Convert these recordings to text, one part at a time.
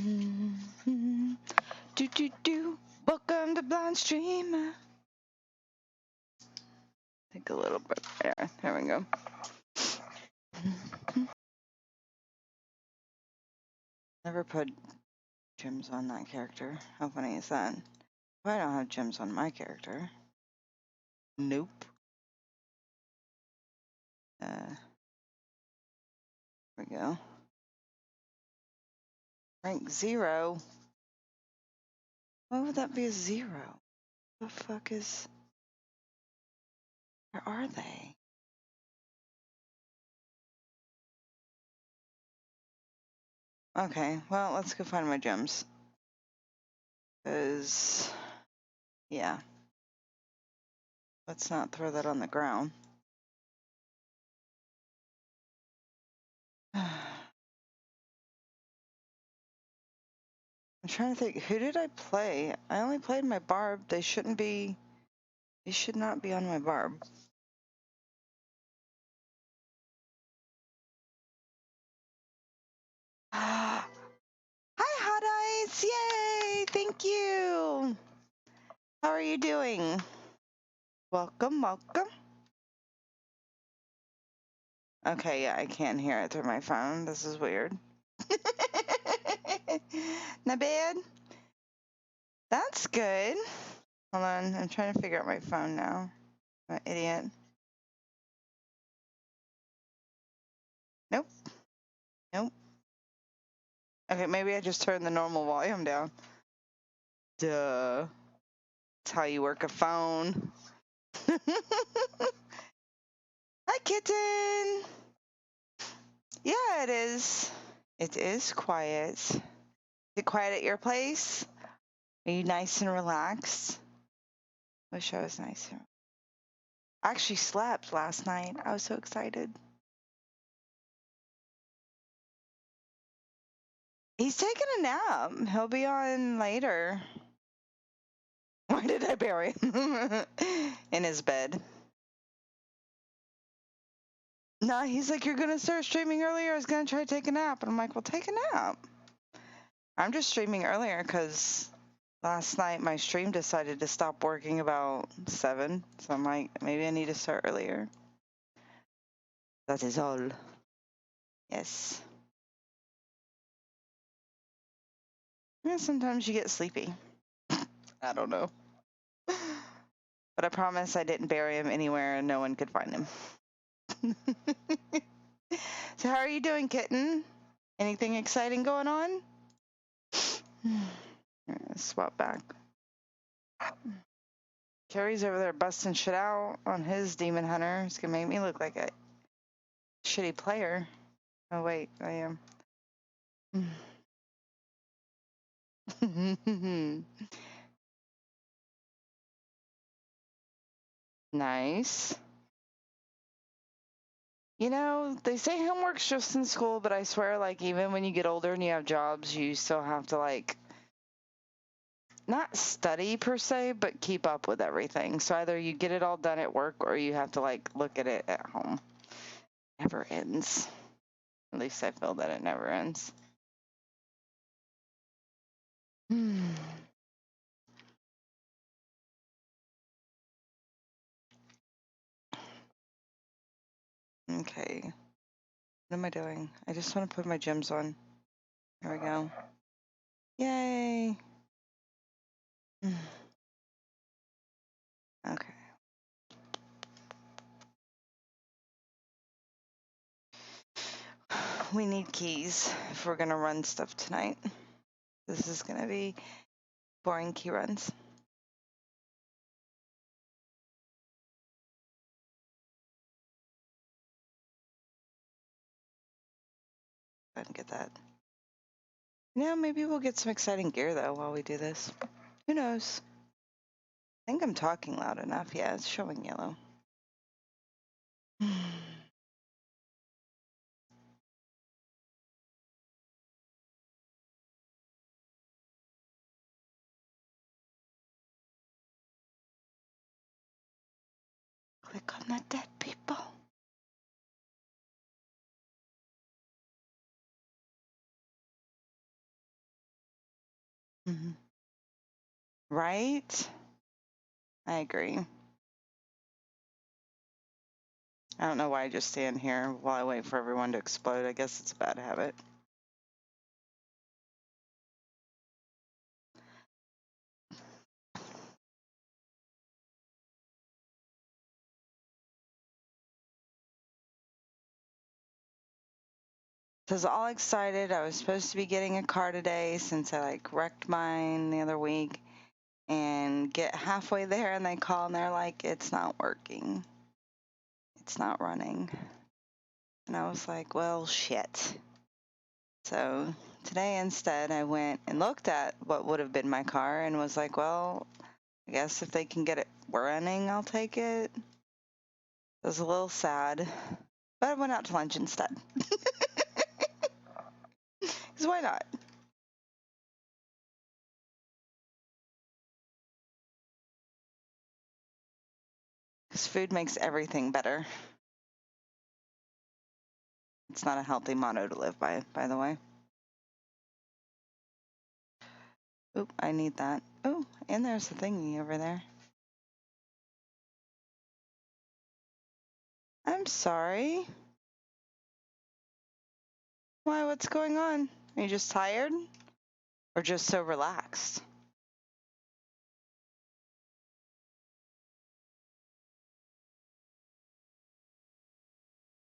Do do do. Welcome to Blind Streamer. Take a little bit there. There we go. Never put gems on that character. How funny is that? I don't have gems on my character. Nope. There we go. Rank 0. Why would that be a 0? The fuck is... Where are they? Okay, well, let's go find my gems. Because... Yeah. Let's not throw that on the ground. I'm trying to think, who did I play? I only played my barb. They should not be on my barb. Hi, Hot Eyes! Yay! Thank you! How are you doing? Welcome, welcome. Okay, yeah, I can't hear it through my phone. This is weird. Not bad? That's good. Hold on, I'm trying to figure out my phone now. I'm an idiot. Nope. Nope. Okay, maybe I just turned the normal volume down. Duh. That's how you work a phone. Hi, kitten. Yeah, it is. It is quiet. Is it quiet at your place? Are you nice and relaxed? Wish I was nicer. I actually slept last night. I was so excited. He's taking a nap. He'll be on later. Why did I bury him? In his bed. No, he's like, you're going to start streaming earlier. I was going to try to take a nap. And I'm like, well, take a nap. I'm just streaming earlier because last night my stream decided to stop working about 7. So I'm like, maybe I need to start earlier. That is all. Yes. Yeah, sometimes you get sleepy. I don't know. But I promise I didn't bury him anywhere and no one could find him. So how are you doing, kitten? Anything exciting going on? Swap back. Carrie's over there busting shit out on his demon hunter. It's gonna make me look like a shitty player. Oh wait, I am. Nice. You know, they say homework's just in school, but I swear, like, even when you get older and you have jobs, you still have to, like, not study per se, but keep up with everything. So either you get it all done at work or you have to, like, look at it at home. Never ends. At least I feel that it never ends. Okay. What am I doing? I just want to put my gems on. There we go. Yay. Okay. We need keys if we're going to run stuff tonight. This is going to be boring key runs. I didn't get that. Yeah, maybe we'll get some exciting gear, though, while we do this. Who knows? I think I'm talking loud enough. Yeah, it's showing yellow. Click on the dead people. Right? I agree. I don't know why I just stand here while I wait for everyone to explode. I guess it's a bad habit. So I was all excited. I was supposed to be getting a car today since I like wrecked mine the other week, and get halfway there and they call and they're like, it's not working. It's not running. And I was like, well, shit. So today instead I went and looked at what would have been my car and was like, well, I guess if they can get it running, I'll take it. It was a little sad, but I went out to lunch instead. Because why not? Because food makes everything better. It's not a healthy motto to live by the way. Oop, I need that. Oh, and there's a thingy over there. I'm sorry. Why, what's going on? Are you just tired? Or just so relaxed?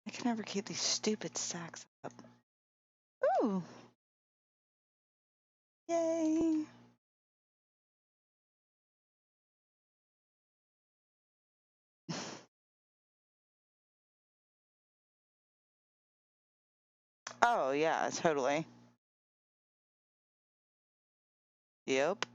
I can never keep these stupid sacks up. Ooh. Yay. Oh, yeah, totally. Yep.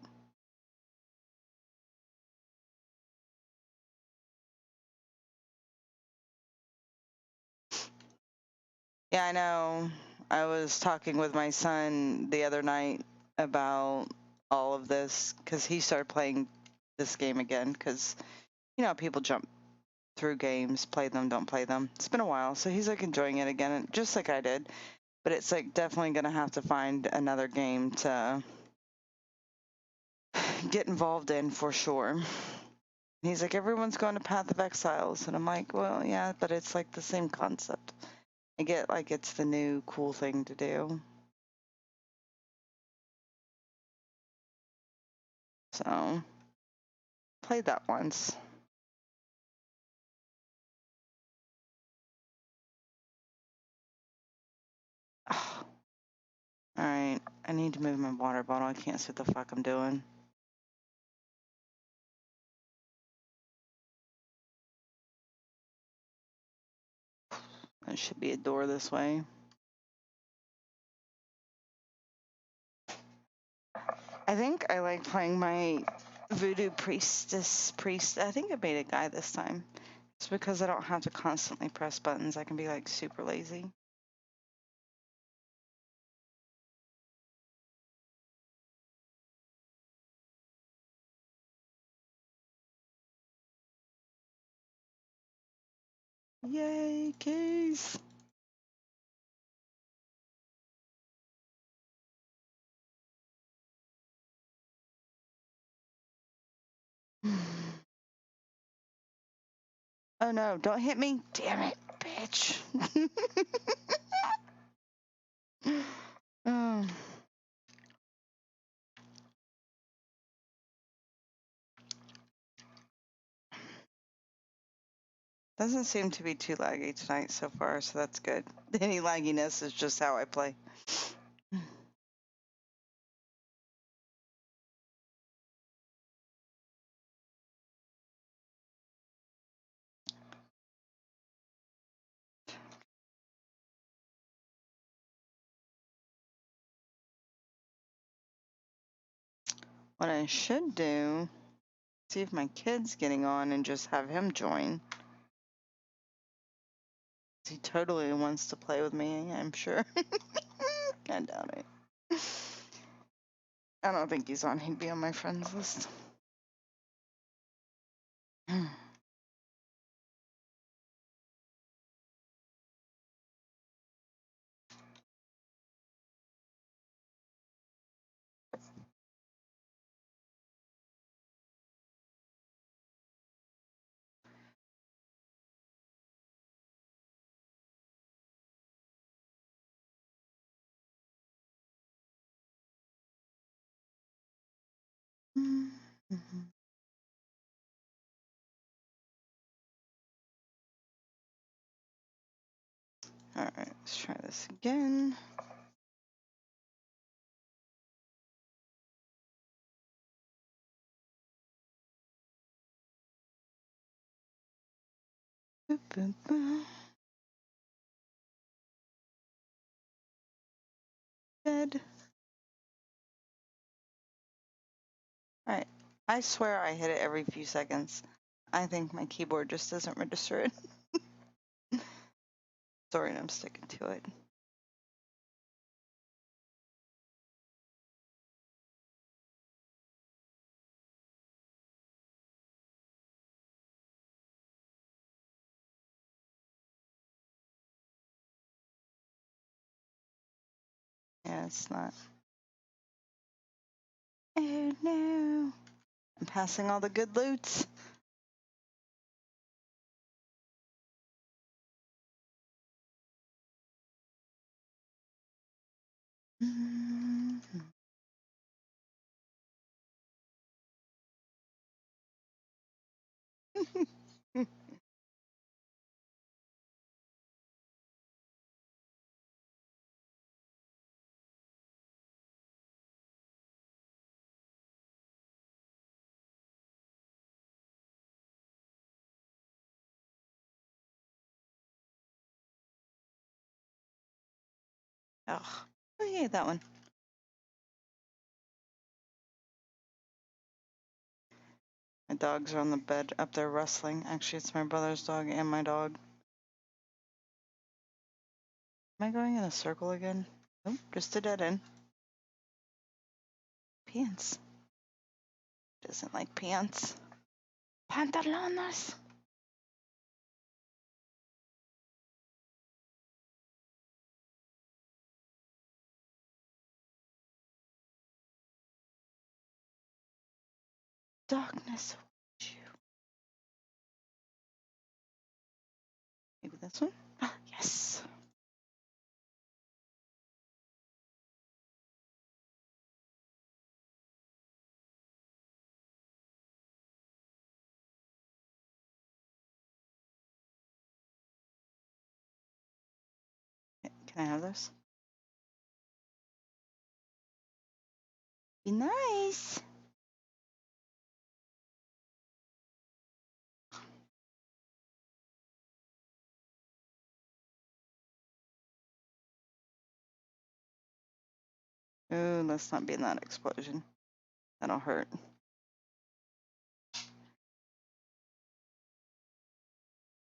Yeah, I know. I was talking with my son the other night about all of this because he started playing this game again because, you know, people jump through games, play them, don't play them. It's been a while, so he's like enjoying it again, just like I did. But it's like definitely gonna have to find another game to get involved in for sure. He's like, everyone's going to Path of Exiles, and I'm like, well, yeah, but it's like the same concept. I get like it's the new cool thing to do. So played that once. Oh, all right, I need to move my water bottle. I can't see what the fuck I'm doing. There should be a door this way. I think I like playing my voodoo priest. I think I made a guy this time. It's because I don't have to constantly press buttons. I can be like super lazy. Yay, keys. Oh no, don't hit me. Damn it, bitch. Oh. Doesn't seem to be too laggy tonight so far, so that's good. Any lagginess is just how I play. What I should do, see if my kid's getting on and just have him join. He totally wants to play with me, I'm sure. I doubt it. I don't think he's on. He'd be on my friends list. Alright, let's try this again. Dead. Alright, I swear I hit it every few seconds. I think my keyboard just doesn't register it. Sorry, I'm sticking to it. Yeah, it's not. Oh no. I'm passing all the good loots. Oh, yay, that one. My dogs are on the bed up there wrestling. Actually, it's my brother's dog and my dog. Am I going in a circle again? Nope, just a dead end. Pants. Doesn't like pants. Pantalones. Darkness. Maybe this one? Yes. Can I have this? Be nice. Ooh, let's not be in that explosion. That'll hurt.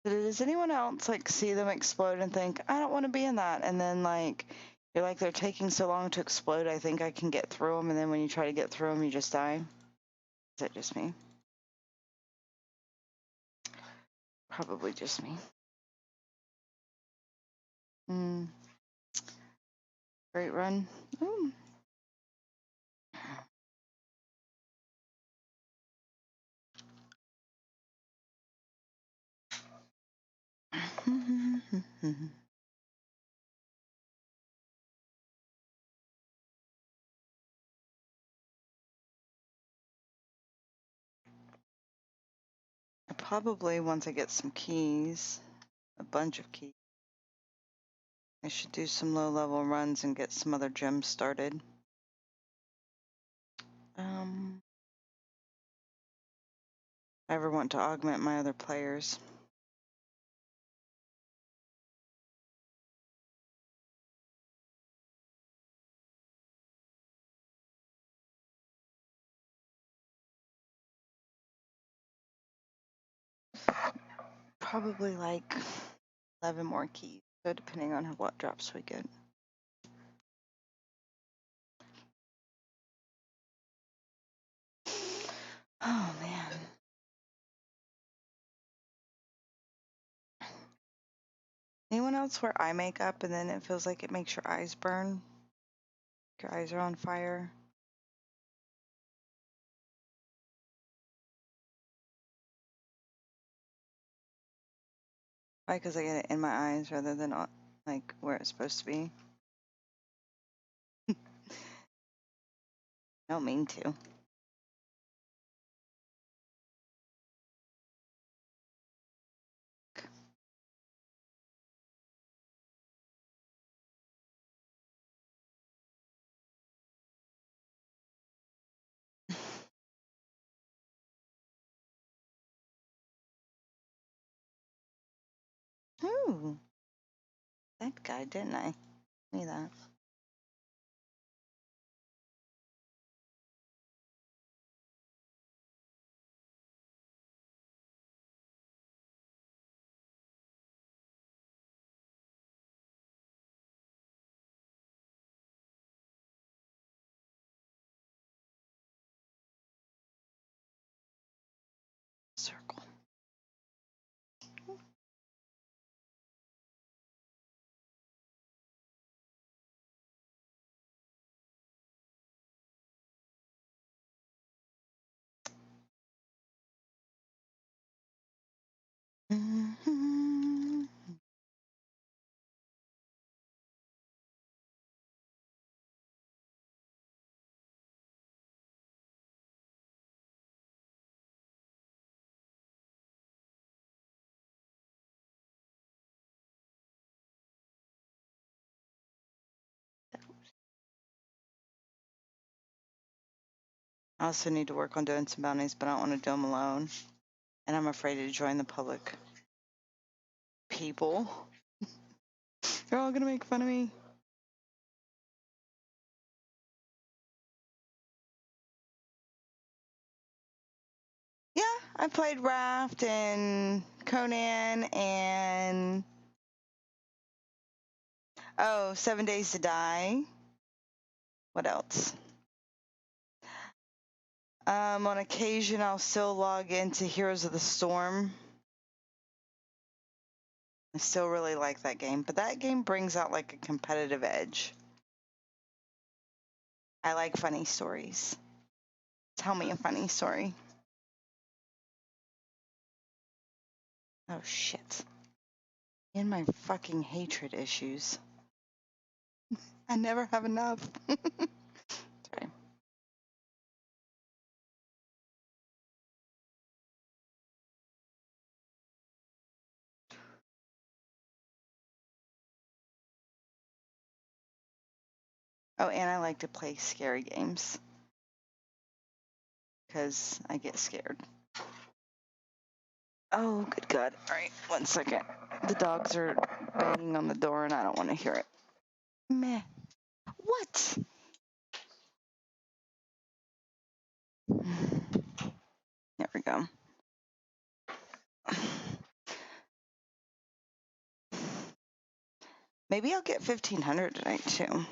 Does anyone else like see them explode and think, I don't want to be in that? And then like, you're like, they're taking so long to explode, I think I can get through them. And then when you try to get through them, you just die. Is that just me? Probably just me. Great run. Ooh. Probably once I get some keys, a bunch of keys, I should do some low-level runs and get some other gems started. I ever want to augment my other players. Probably like 11 more keys, so depending on what drops we get. Oh man. Anyone else wear eye makeup and then it feels like it makes your eyes burn? Your eyes are on fire? Why? Because I get it in my eyes rather than on, like where it's supposed to be. I don't mean to. Ooh. That guy, didn't I? Me that. Circle. Mm-hmm. I also need to work on doing some bounties, but I don't want to do them alone. And I'm afraid to join the public people. They're all gonna make fun of me. Yeah, I played Raft and Conan and 7 Days to Die. What else? On occasion, I'll still log into Heroes of the Storm. I still really like that game, but that game brings out like a competitive edge. I like funny stories. Tell me a funny story. Oh shit. And my fucking hatred issues. I never have enough. Sorry. Oh, and I like to play scary games. Because I get scared. Oh, good God. All right, 1 second. The dogs are banging on the door and I don't want to hear it. Meh. What? There we go. Maybe I'll get 1,500 tonight, too.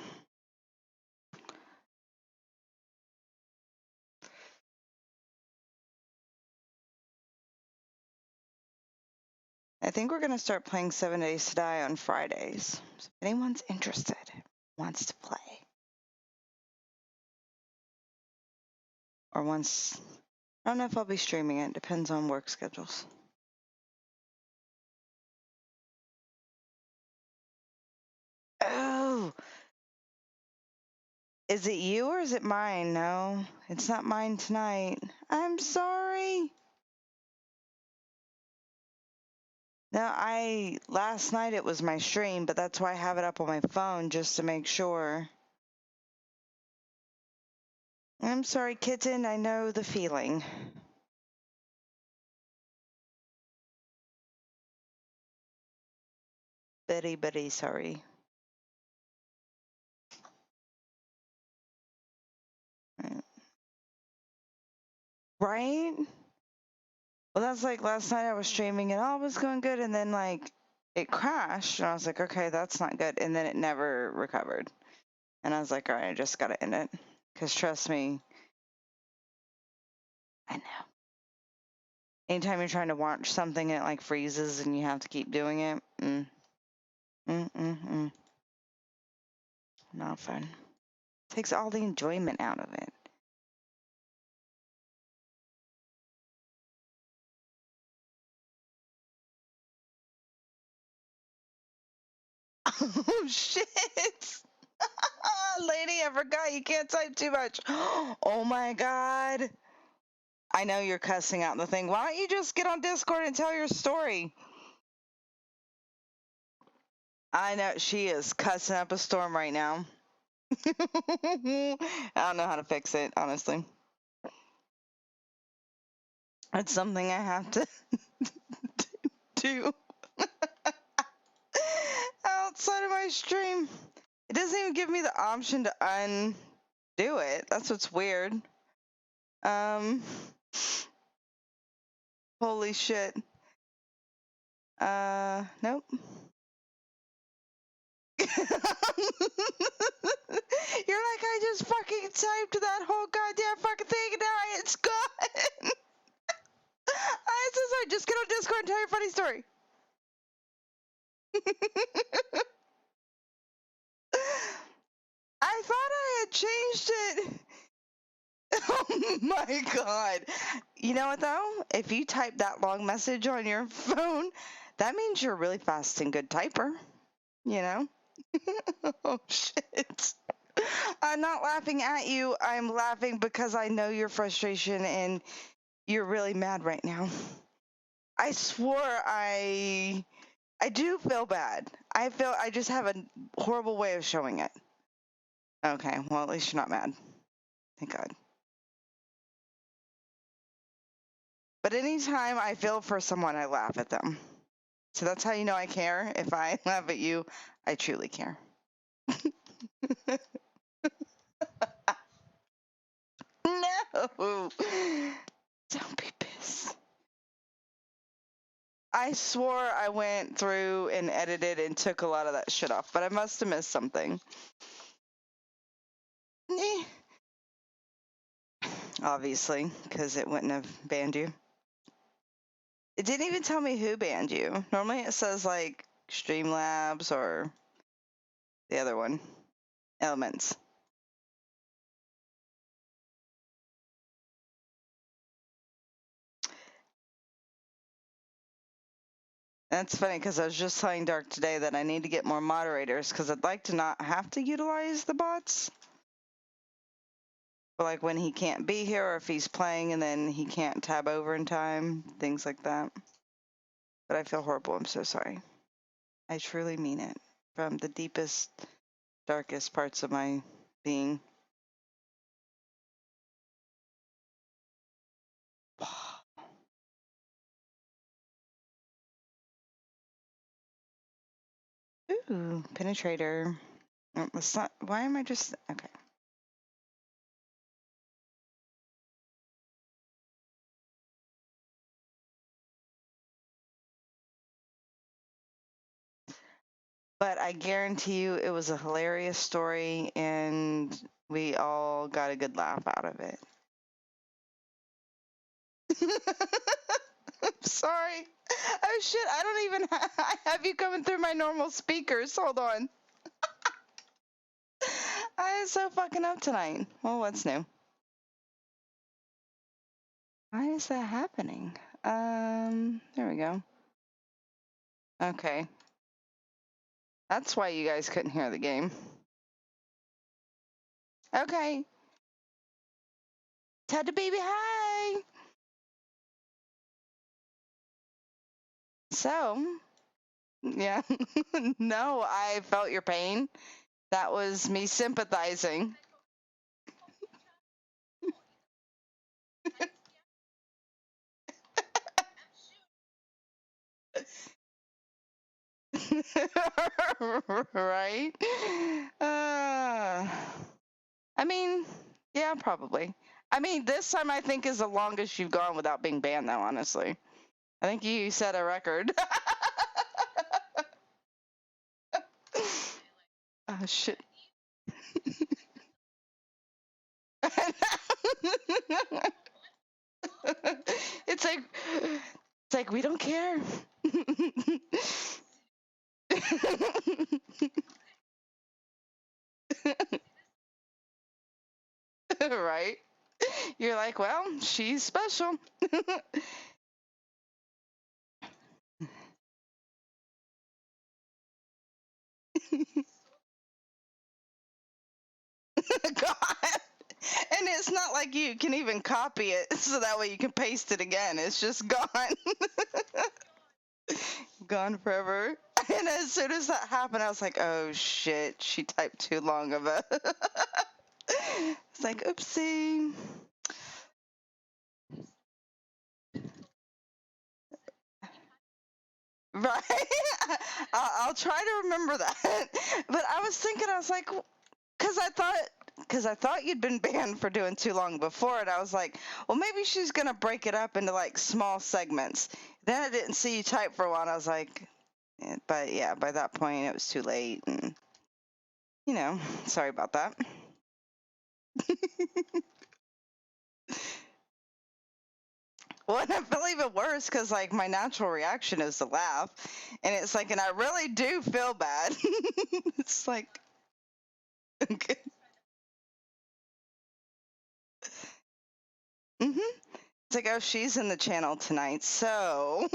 I think we're going to start playing 7 Days to Die on Fridays. So if anyone's interested, wants to play. Or wants... I don't know if I'll be streaming it. Depends on work schedules. Oh! Is it you or is it mine? No, it's not mine tonight. I'm sorry. No, last night it was my stream, but that's why I have it up on my phone just to make sure. I'm sorry, kitten. I know the feeling. Bitty, sorry. Right? Well, that's like last night I was streaming and all was going good, and then like it crashed, and I was like, okay, that's not good, and then it never recovered. And I was like, all right, I just gotta end it. Because trust me, I know. Anytime you're trying to watch something and it like freezes and you have to keep doing it, not fun. Takes all the enjoyment out of it. Oh shit! Lady, I forgot you can't type too much. Oh my god. I know you're cussing out the thing. Why don't you just get on Discord and tell your story? I know she is cussing up a storm right now. I don't know how to fix it, honestly. It's something I have to do. outside of my stream. It doesn't even give me the option to undo it. That's what's weird. Holy shit. Nope. You're like, I just fucking typed that whole goddamn fucking thing and now it's gone. I'm so sorry. Just get on Discord and tell your funny story. I thought I had changed it. Oh my god. You know what though? If you type that long message on your phone, that means you're a really fast and good typer. You know? Oh shit. I'm not laughing at you. I'm laughing because I know your frustration and you're really mad right now. I swore I do feel bad. I just have a horrible way of showing it. Okay, well at least you're not mad. Thank God. But anytime I feel for someone, I laugh at them. So that's how you know I care. If I laugh at you, I truly care. No! Don't be pissed. I swore I went through and edited and took a lot of that shit off, but I must have missed something. Obviously, because it wouldn't have banned you. It didn't even tell me who banned you. Normally it says like Streamlabs or the other one, Elements. That's funny because I was just telling Dark today that I need to get more moderators because I'd like to not have to utilize the bots. But like when he can't be here or if he's playing and then he can't tab over in time, things like that. But I feel horrible. I'm so sorry. I truly mean it from the deepest, darkest parts of my being. Ooh, penetrator. Let's not. Why am I just okay? But I guarantee you, it was a hilarious story, and we all got a good laugh out of it. I'm sorry. Oh shit! I don't even. I have you coming through my normal speakers. Hold on. I am so fucking up tonight. Well, what's new? Why is that happening? There we go. Okay. That's why you guys couldn't hear the game. Okay. Ted the baby, hi! So, yeah. No, I felt your pain. That was me sympathizing. Right? I mean, yeah, probably. I mean, this time I think is the longest you've gone without being banned, though, honestly. I think you set a record. Oh, shit. It's like we don't care. Right? You're like, well, she's special. God. And it's not like you can even copy it so that way you can paste it again. It's just gone. Gone forever. And as soon as that happened, I was like, oh shit, she typed too long of a. It's like, oopsie. Right? I'll I'll try to remember that. But I was thinking, I was like, because I thought you'd been banned for doing too long before, and I was like, well, maybe she's gonna break it up into like small segments. Then I didn't see you type for a while, and I was like, but yeah, by that point it was too late, and sorry about that. Well, and I feel even worse because like my natural reaction is to laugh, and it's like, and I really do feel bad. It's like, okay. It's like, oh, she's in the channel tonight, so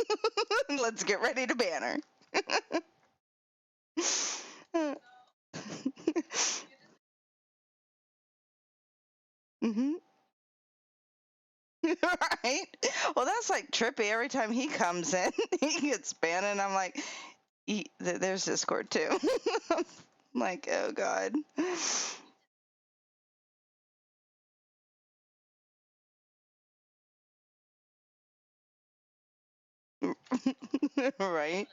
let's get ready to ban her. Right? Well, that's like trippy. Every time he comes in, he gets banned, and I'm like, there's Discord too. I'm like, oh God. Right?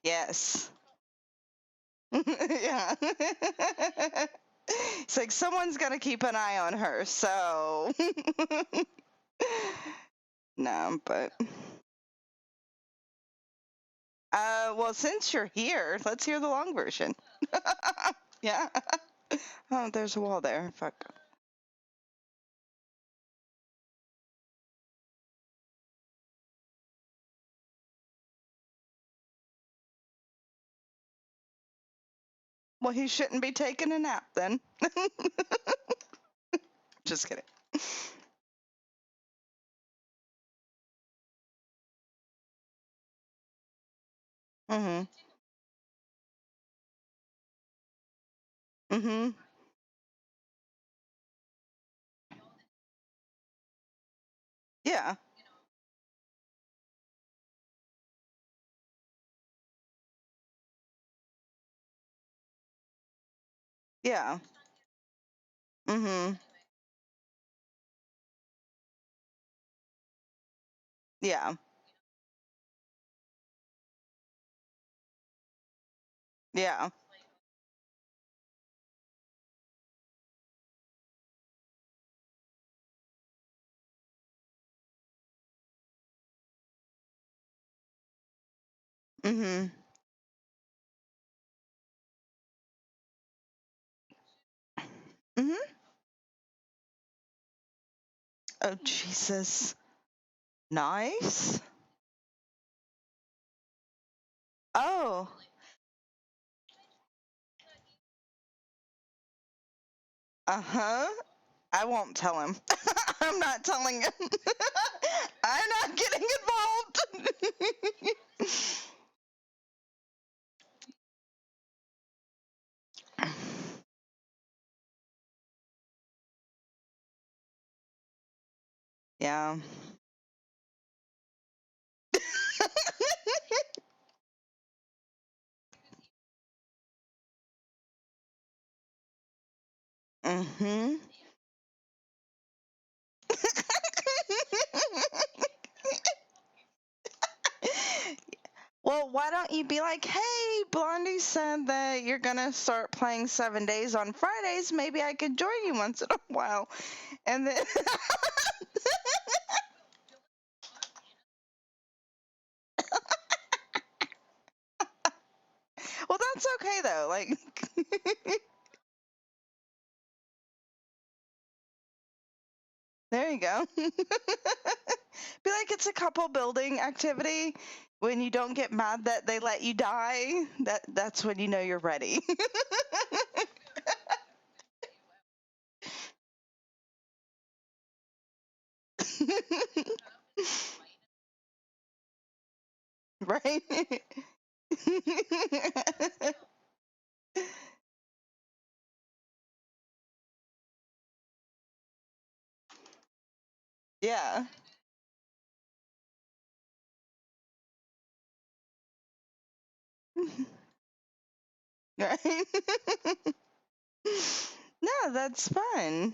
Yes. Yeah. It's like someone's gonna keep an eye on her, so no, but well, since you're here, let's hear the long version. Yeah. Oh, there's a wall there. Fuck. Well, he shouldn't be taking a nap then. Just kidding. Mhm. Mhm. Yeah. Yeah. Mhm. Yeah. Yeah. Mhm. Mhm. Oh Jesus. Nice. Oh. Uh-huh. I won't tell him. I'm not telling him. I'm not getting involved. Yeah. Mhm. Well, why don't you be like, hey, Blondie said that you're gonna start playing 7 days on Fridays. Maybe I could join you once in a while. And then well, that's okay though. Like there you go. Be like, it's a couple building activity. When you don't get mad that they let you die, that's when you know you're ready. Right? Yeah. Right? No, that's fun.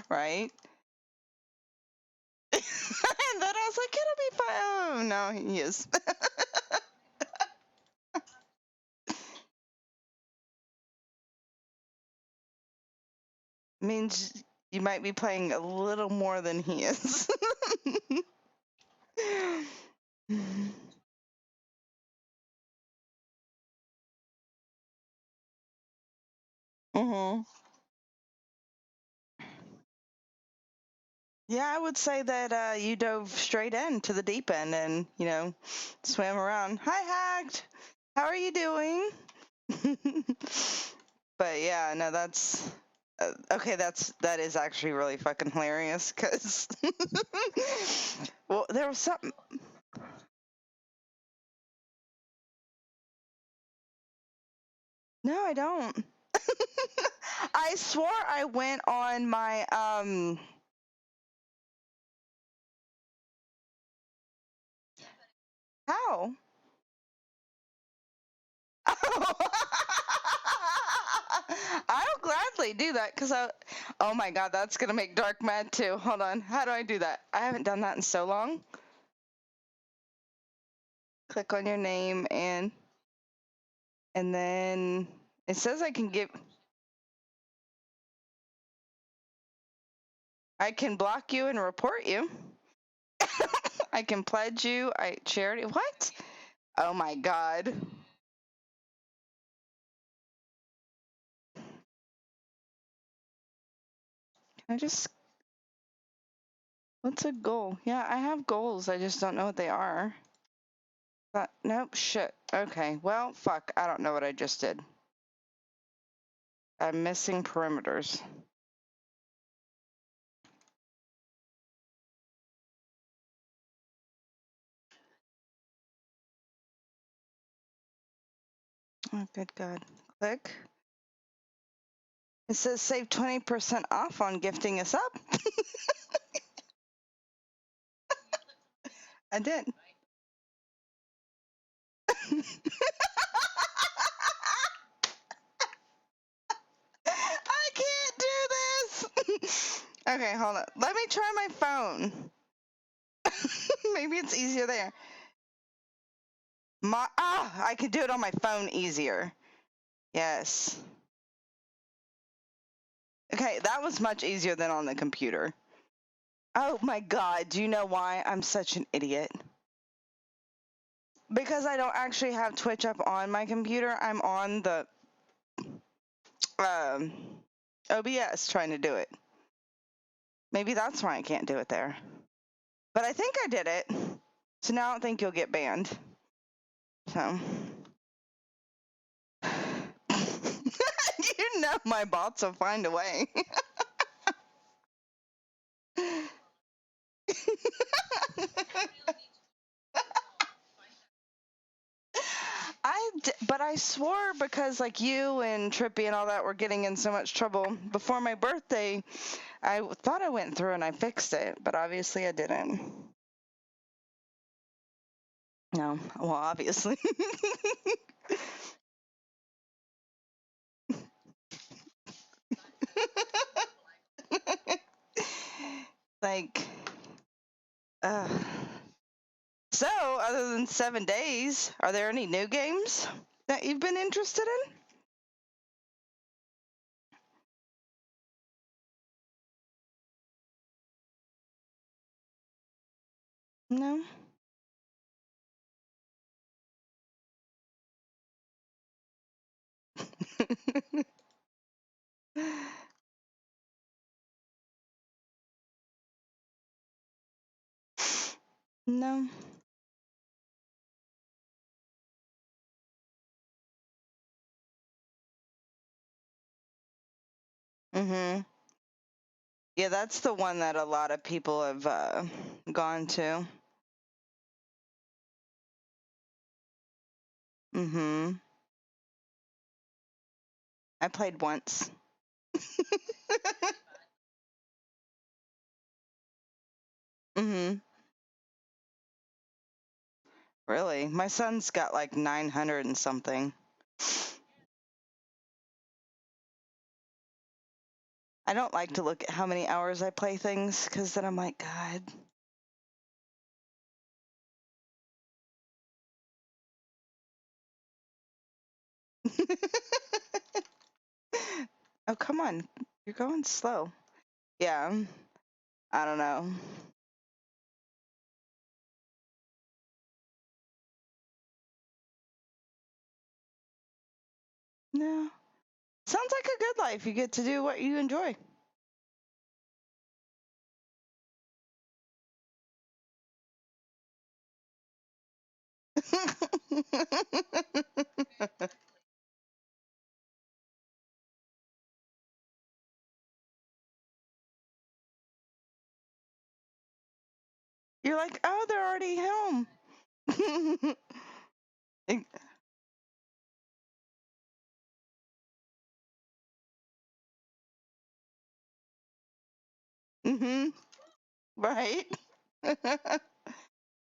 Right? And then I was like, it'll be fine. Oh, no, he is. Means you might be playing a little more than he is. hmm Yeah, I would say that you dove straight in to the deep end and, swam around. Hi, Hacked. How are you doing? But yeah, no, that's okay. That is actually really fucking hilarious because well, there was something. No, I don't. I swore I went on my How? I'll gladly do that because oh my god, that's gonna make Dark mad too. Hold on, how do I do that? I haven't done that in so long. Click on your name and then it says I can block you and report you. I can pledge you. Charity. What? Oh my god. Can I just? What's a goal? Yeah, I have goals. I just don't know what they are. Nope. Shit. Okay. Well, fuck. I don't know what I just did. I'm missing perimeters. Oh, good God. Click. It says save 20% off on gifting us up. I did. I can't do this. Okay, hold on. Let me try my phone. Maybe it's easier there. I can do it on my phone easier. Yes. Okay, that was much easier than on the computer. Oh my god, do you know why I'm such an idiot? Because I don't actually have Twitch up on my computer. I'm on the um, OBS trying to do it. Maybe that's why I can't do it there. But I think I did it. So now I don't think you'll get banned. So. You know my bots will find a way. But I swore because like you and Trippy and all that were getting in so much trouble before my birthday, I thought I went through and I fixed it, but obviously I didn't. No, well, obviously. Like, uh. So, other than 7 days, are there any new games that you've been interested in? No. No. Mhm. Yeah, that's the one that a lot of people have gone to. Mhm. I played once. Mhm. Really? My son's got like 900 and something. I don't like to look at how many hours I play things because then I'm like, God. Oh, come on. You're going slow. Yeah. I don't know. No. Sounds like a good life. You get to do what you enjoy. You're like, oh, they're already home. Mm-hmm. Right?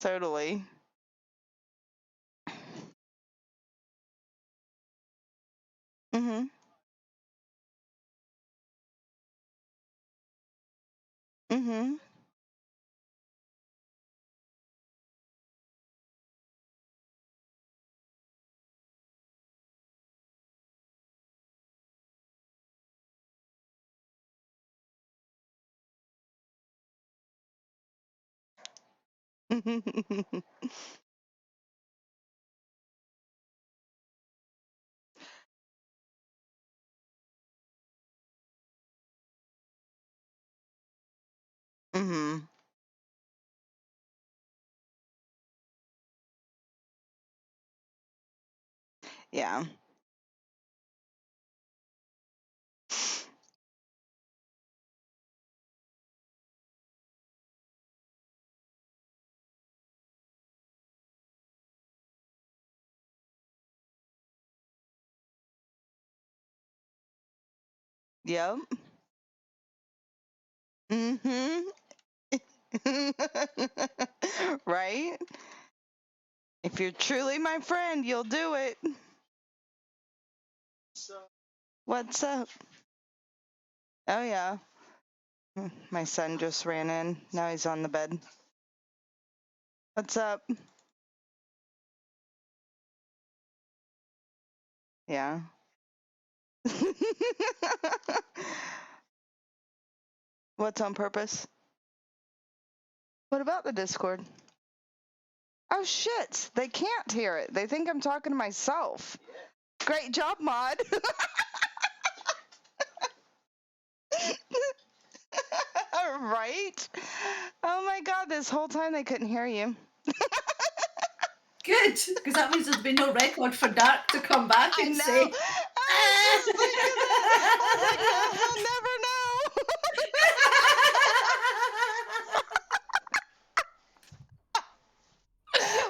Totally. Mm-hmm. Mm-hmm. Mm-hmm. Yeah. Yep. Mm-hmm. Right? If you're truly my friend, you'll do it. What's up? Oh, yeah. My son just ran in. Now he's on the bed. What's up? Yeah. What's on purpose? What about the Discord? Oh, shit. They can't hear it. They think I'm talking to myself. Great job, Mod. Right? Oh my god, this whole time they couldn't hear you. Good, because that means there's been no record for Dark to come back and say. I was just thinking that. I was like, no, he'll never know.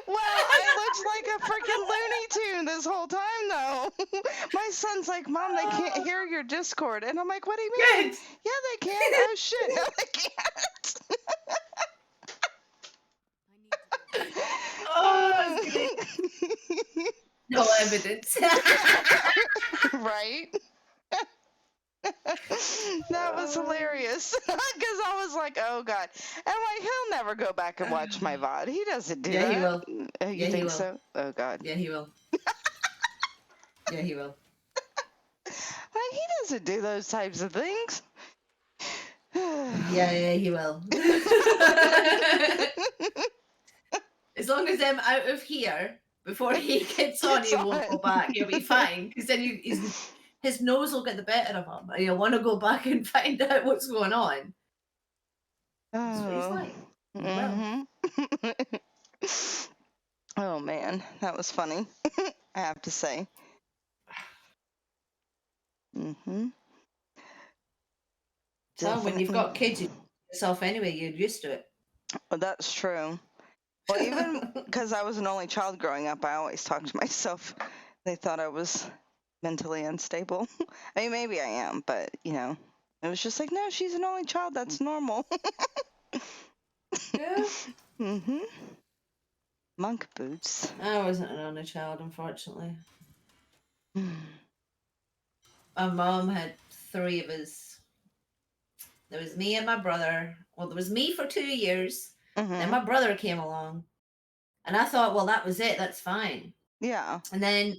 Wow, I looked like a freaking Looney Tune this whole time, though. My son's like, Mom, they can't hear your Discord. And I'm like, what do you mean? Good. Yeah, they can. Oh, shit. No, they can't. Oh, that's great. No evidence. Right? That was hilarious. Because I was like, oh, God. And I'm like, he'll never go back and watch my VOD. He doesn't do that. Yeah, he will. You Yeah, he think will. so? Oh, God. Yeah, he will. Yeah, he will. Like, he doesn't do those types of things. Yeah, he will. As long as I'm out of here before he gets on, he won't go back. He'll be fine. Because then his nose will get the better of him. And he'll want to go back and find out what's going on. That's what he's like. Mm-hmm. Oh, man. That was funny, I have to say. Mm-hmm. So when you've got kids, you yourself anyway, you're used to it. Well, that's true. Well, even because I was an only child growing up, I always talked to myself. They thought I was mentally unstable. I mean, maybe I am, but, it was just like, no, she's an only child. That's normal. Yeah. Mm-hmm. Monk boots. I wasn't an only child, unfortunately. My mom had 3 of us. There was me and my brother. Well, there was me for 2 years. Then my brother came along. And I thought, well, that was it. That's fine. Yeah. And then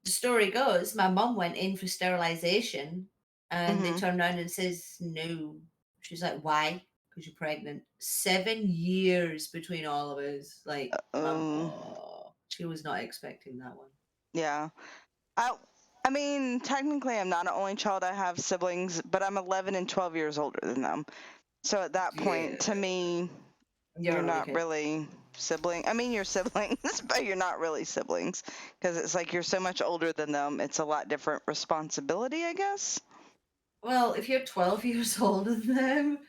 the story goes, my mum went in for sterilization and they Mhm. turned around and says, no. She's like, why? Because you're pregnant. 7 years between all of us. Like, Oh, she was not expecting that one. yeah. I mean, technically, I'm not an only child. I have siblings, but I'm 11 and 12 years older than them. So at that point, to Yeah. me, You're you're another not kid. really sibling. I mean, you're siblings, but you're not really siblings because it's like you're so much older than them. It's a lot different responsibility, I guess. Well, if you're 12 years older than them,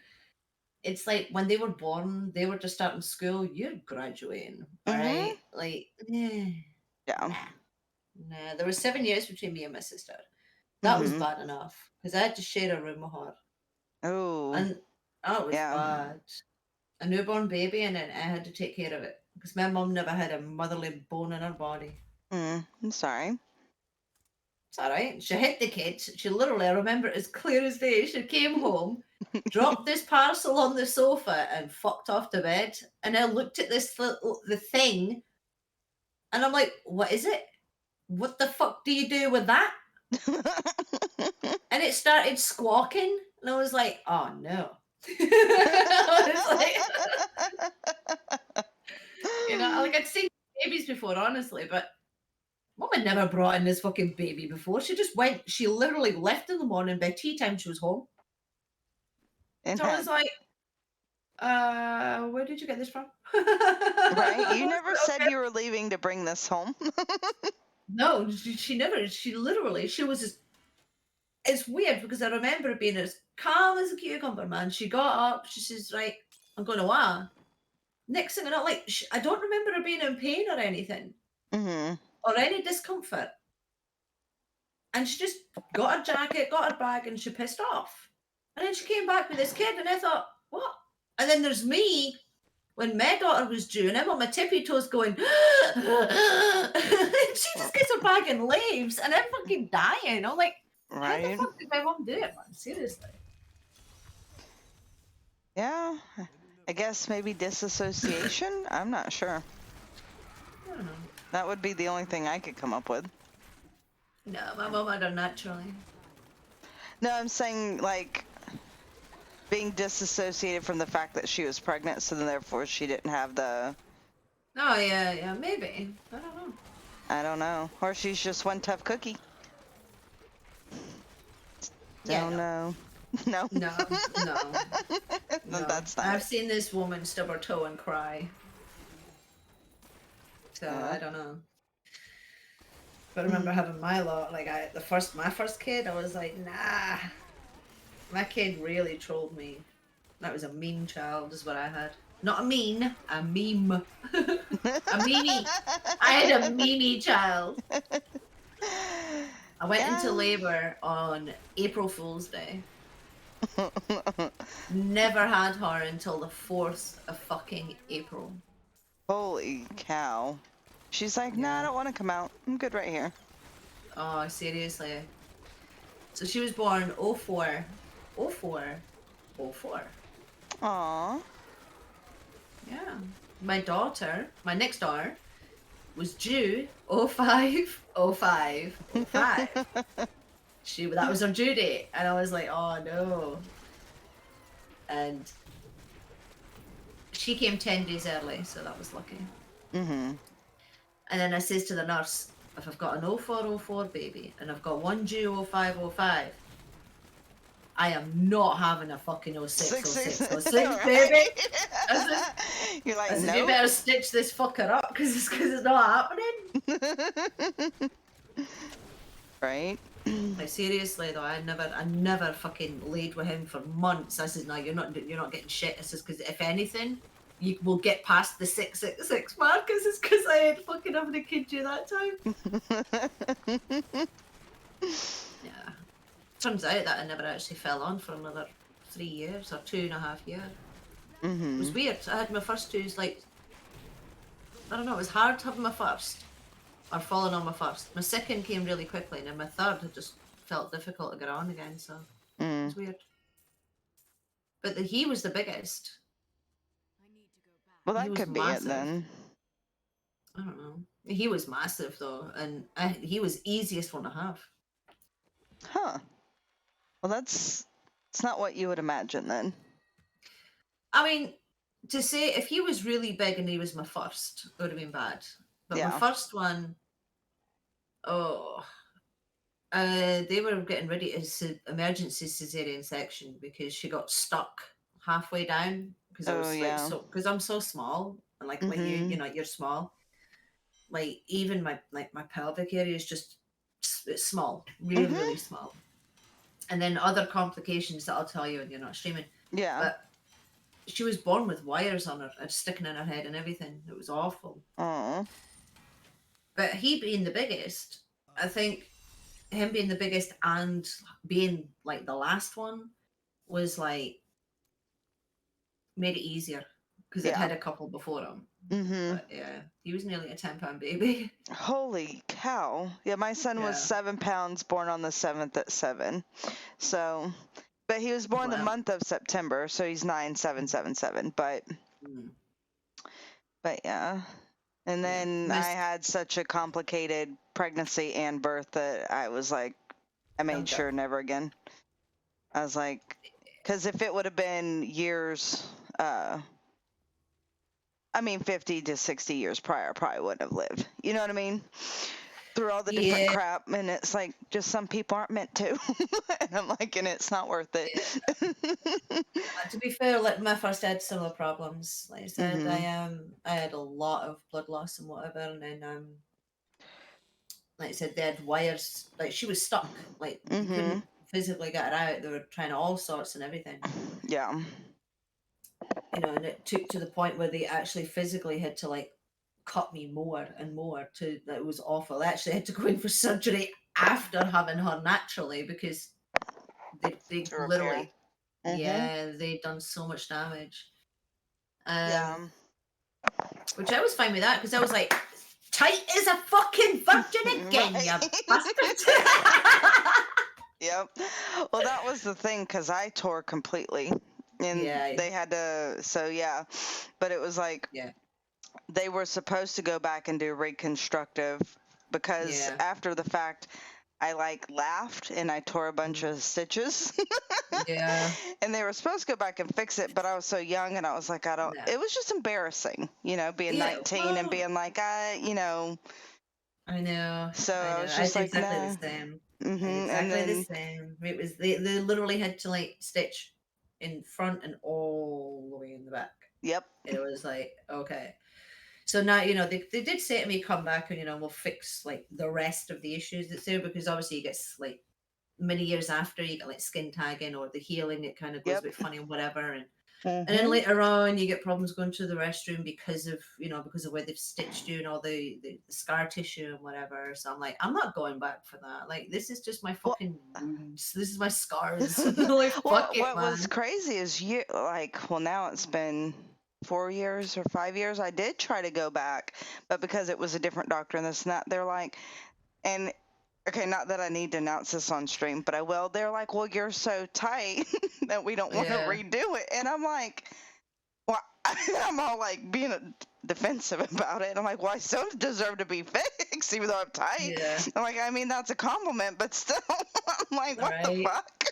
it's like when they were born, they were just starting school, you're graduating. All Mhm. right. Like, Yeah. nah. There was 7 years between me and my sister. That was Mhm. bad enough because I had to share a room with her. Oh, And that was yeah. bad. A newborn baby, and then I had to take care of it because my mum never had a motherly bone in her body. I'm sorry. It's all right. She hit the kids. She literally, I remember it as clear as day. She came home, dropped this parcel on the sofa, and fucked off to bed. And I looked at the thing, and I'm like, "What is it? What the fuck do you do with that?" And it started squawking, and I was like, "Oh no!" I was like, like I'd seen babies before, honestly, but Mum had never brought in this fucking baby before. She just went. She literally left in the morning. By tea time, she was home. And So I was had like, where did you get this from? right. I You was never like, said okay. you were leaving to bring this home. No, she never. She literally. She was just. It's weird because I remember her being as calm as a cucumber, man. She got up. She says, "Right, I'm going to Next thing I know, like I don't remember her being in pain or anything Mhm. or any discomfort. And she just got her jacket, got her bag, and she pissed off. And then she came back with this kid, and I thought, what? And then there's me when my daughter was due, and I'm on my tippy toes going, and she just gets her bag and leaves, and I'm fucking dying. I'm like, how the Right. fuck did my mom do it, man? Seriously. Yeah. I guess maybe disassociation. I'm not sure. I don't know. That would be the only thing I could come up with. No, my mom had her naturally. No, I'm saying like being disassociated from the fact that she was pregnant, so then therefore she didn't have the. Oh, yeah, maybe. I don't know. I don't know. Or she's just one tough cookie. Yeah, Don't know. No. no. That's not I've it. seen this woman stub her toe and cry. So I don't know. But I remember having my lot, like my first kid, I was like, nah. My kid really trolled me. That was a mean child, is what I had. Not a mean, a meme. A meme. I had a meme child. I went into Yeah. labor on April Fool's Day. Never had her until the 4th of fucking April. Holy cow. She's like, nah, I Yeah. don't want to come out. I'm good right here. Oh, seriously. So she was born 04. 04. 04. Aww. Yeah. My next daughter, was due 05, 05, 05. That was her due date. And I was like, oh no. And she came 10 days early, so that was lucky. Mm-hmm. And then I says to the nurse, if I've got an 0404 baby and I've got one due 0505, I am not having a fucking 0606 Right? baby. You're like, I said, no. you better stitch this fucker up because it's not happening. Right? Like seriously though, I never fucking laid with him for months. I said, no, you're not getting shit. I says, because if anything, you will get past the 666 mark. Because it's because I ain't fucking having a kid you that time. Yeah. Turns out that I never actually fell on for another 3 years or 2.5 years. It was weird. I had my first twos, like, I don't know, it was hard having my first or falling on my first. My second came really quickly, and then my third had just felt difficult to get on again, so it's weird. But he was the biggest. Well, He that was could be it massive. then. I don't know. He was massive though, and he was easiest one to have. Huh. Well, it's not what you would imagine then. I mean, to say if he was really big and he was my first, it would have been bad. But my Yeah. first one, they were getting ready to emergency cesarean section because she got stuck halfway down because I Oh, was yeah. because I'm so small and like Mhm. you're small. Like even my pelvic area is just it's small, really Mhm. really small. And then other complications that I'll tell you when you're not streaming. Yeah. But she was born with wires on her and sticking in her head and everything. It was awful. Oh. But he being the biggest, I think him being the biggest and being like the last one was like made it easier because it Yeah. had a couple before him. Mhm. But yeah, he was nearly a 10-pound baby. Holy cow. Yeah, my son was Yeah. 7 pounds, born on the 7th at 7. So, but he was born the Wow. month of September, so he's 9/7/77. But yeah. And then I had such a complicated pregnancy and birth that I was like, I made sure never again. I was like, because if it would have been years, I mean, 50 to 60 years prior, I probably wouldn't have lived. You know what I mean? Through all the different crap, and it's like, just some people aren't meant to. And I'm like, and it's not worth it. To be fair, like my first had similar problems. Like I said, I had a lot of blood loss and whatever, and then like I said, they had wires. Like she was stuck. Like they couldn't physically get her out. They were trying all sorts and everything. Yeah. You know, and it took to the point where they actually physically had to like cut me more and more. That was awful. I actually had to go in for surgery after having her naturally because they literally, yeah, they'd done so much damage. Yeah. Which I was fine with that because I was like, tight as a fucking virgin again, Right. you bastard. Yep. Well, that was the thing because I tore completely, and they had to. So yeah, but it was like they were supposed to go back and do reconstructive because after the fact, I like laughed and I tore a bunch of stitches. Yeah. And they were supposed to go back and fix it, but I was so young and I was like, I don't. It was just embarrassing, you know, being 19 and being like, you know. I know. So I was I just did like, exactly nah. the same. And The same. It was they literally had to like stitch in front and all the way in the back. Yep. It was like, okay. So now, you know, they did say to me, come back and, you know, we'll fix like the rest of the issues that's there because obviously you get like many years after you get like skin tagging or the healing, it kind of goes a bit funny and whatever. And then later on, you get problems going to the restroom because of, you know, because of where they've stitched you and all the scar tissue and whatever. So I'm like, I'm not going back for that. Like, this is just my fucking wounds. This is my scars. Like, fuck it, what man. was crazy is now it's been 4 years or 5 years. I did try to go back, but because it was a different doctor and this and that, they're like, and okay, not that I need to announce this on stream, but I will. They're like, well, you're so tight that we don't want to redo it. And I'm like, well, I'm all like being defensive about it. I'm like, well, I still deserve to be fixed, even though I'm tight. Yeah. I'm like, I mean, that's a compliment, but still, I'm like, what the fuck?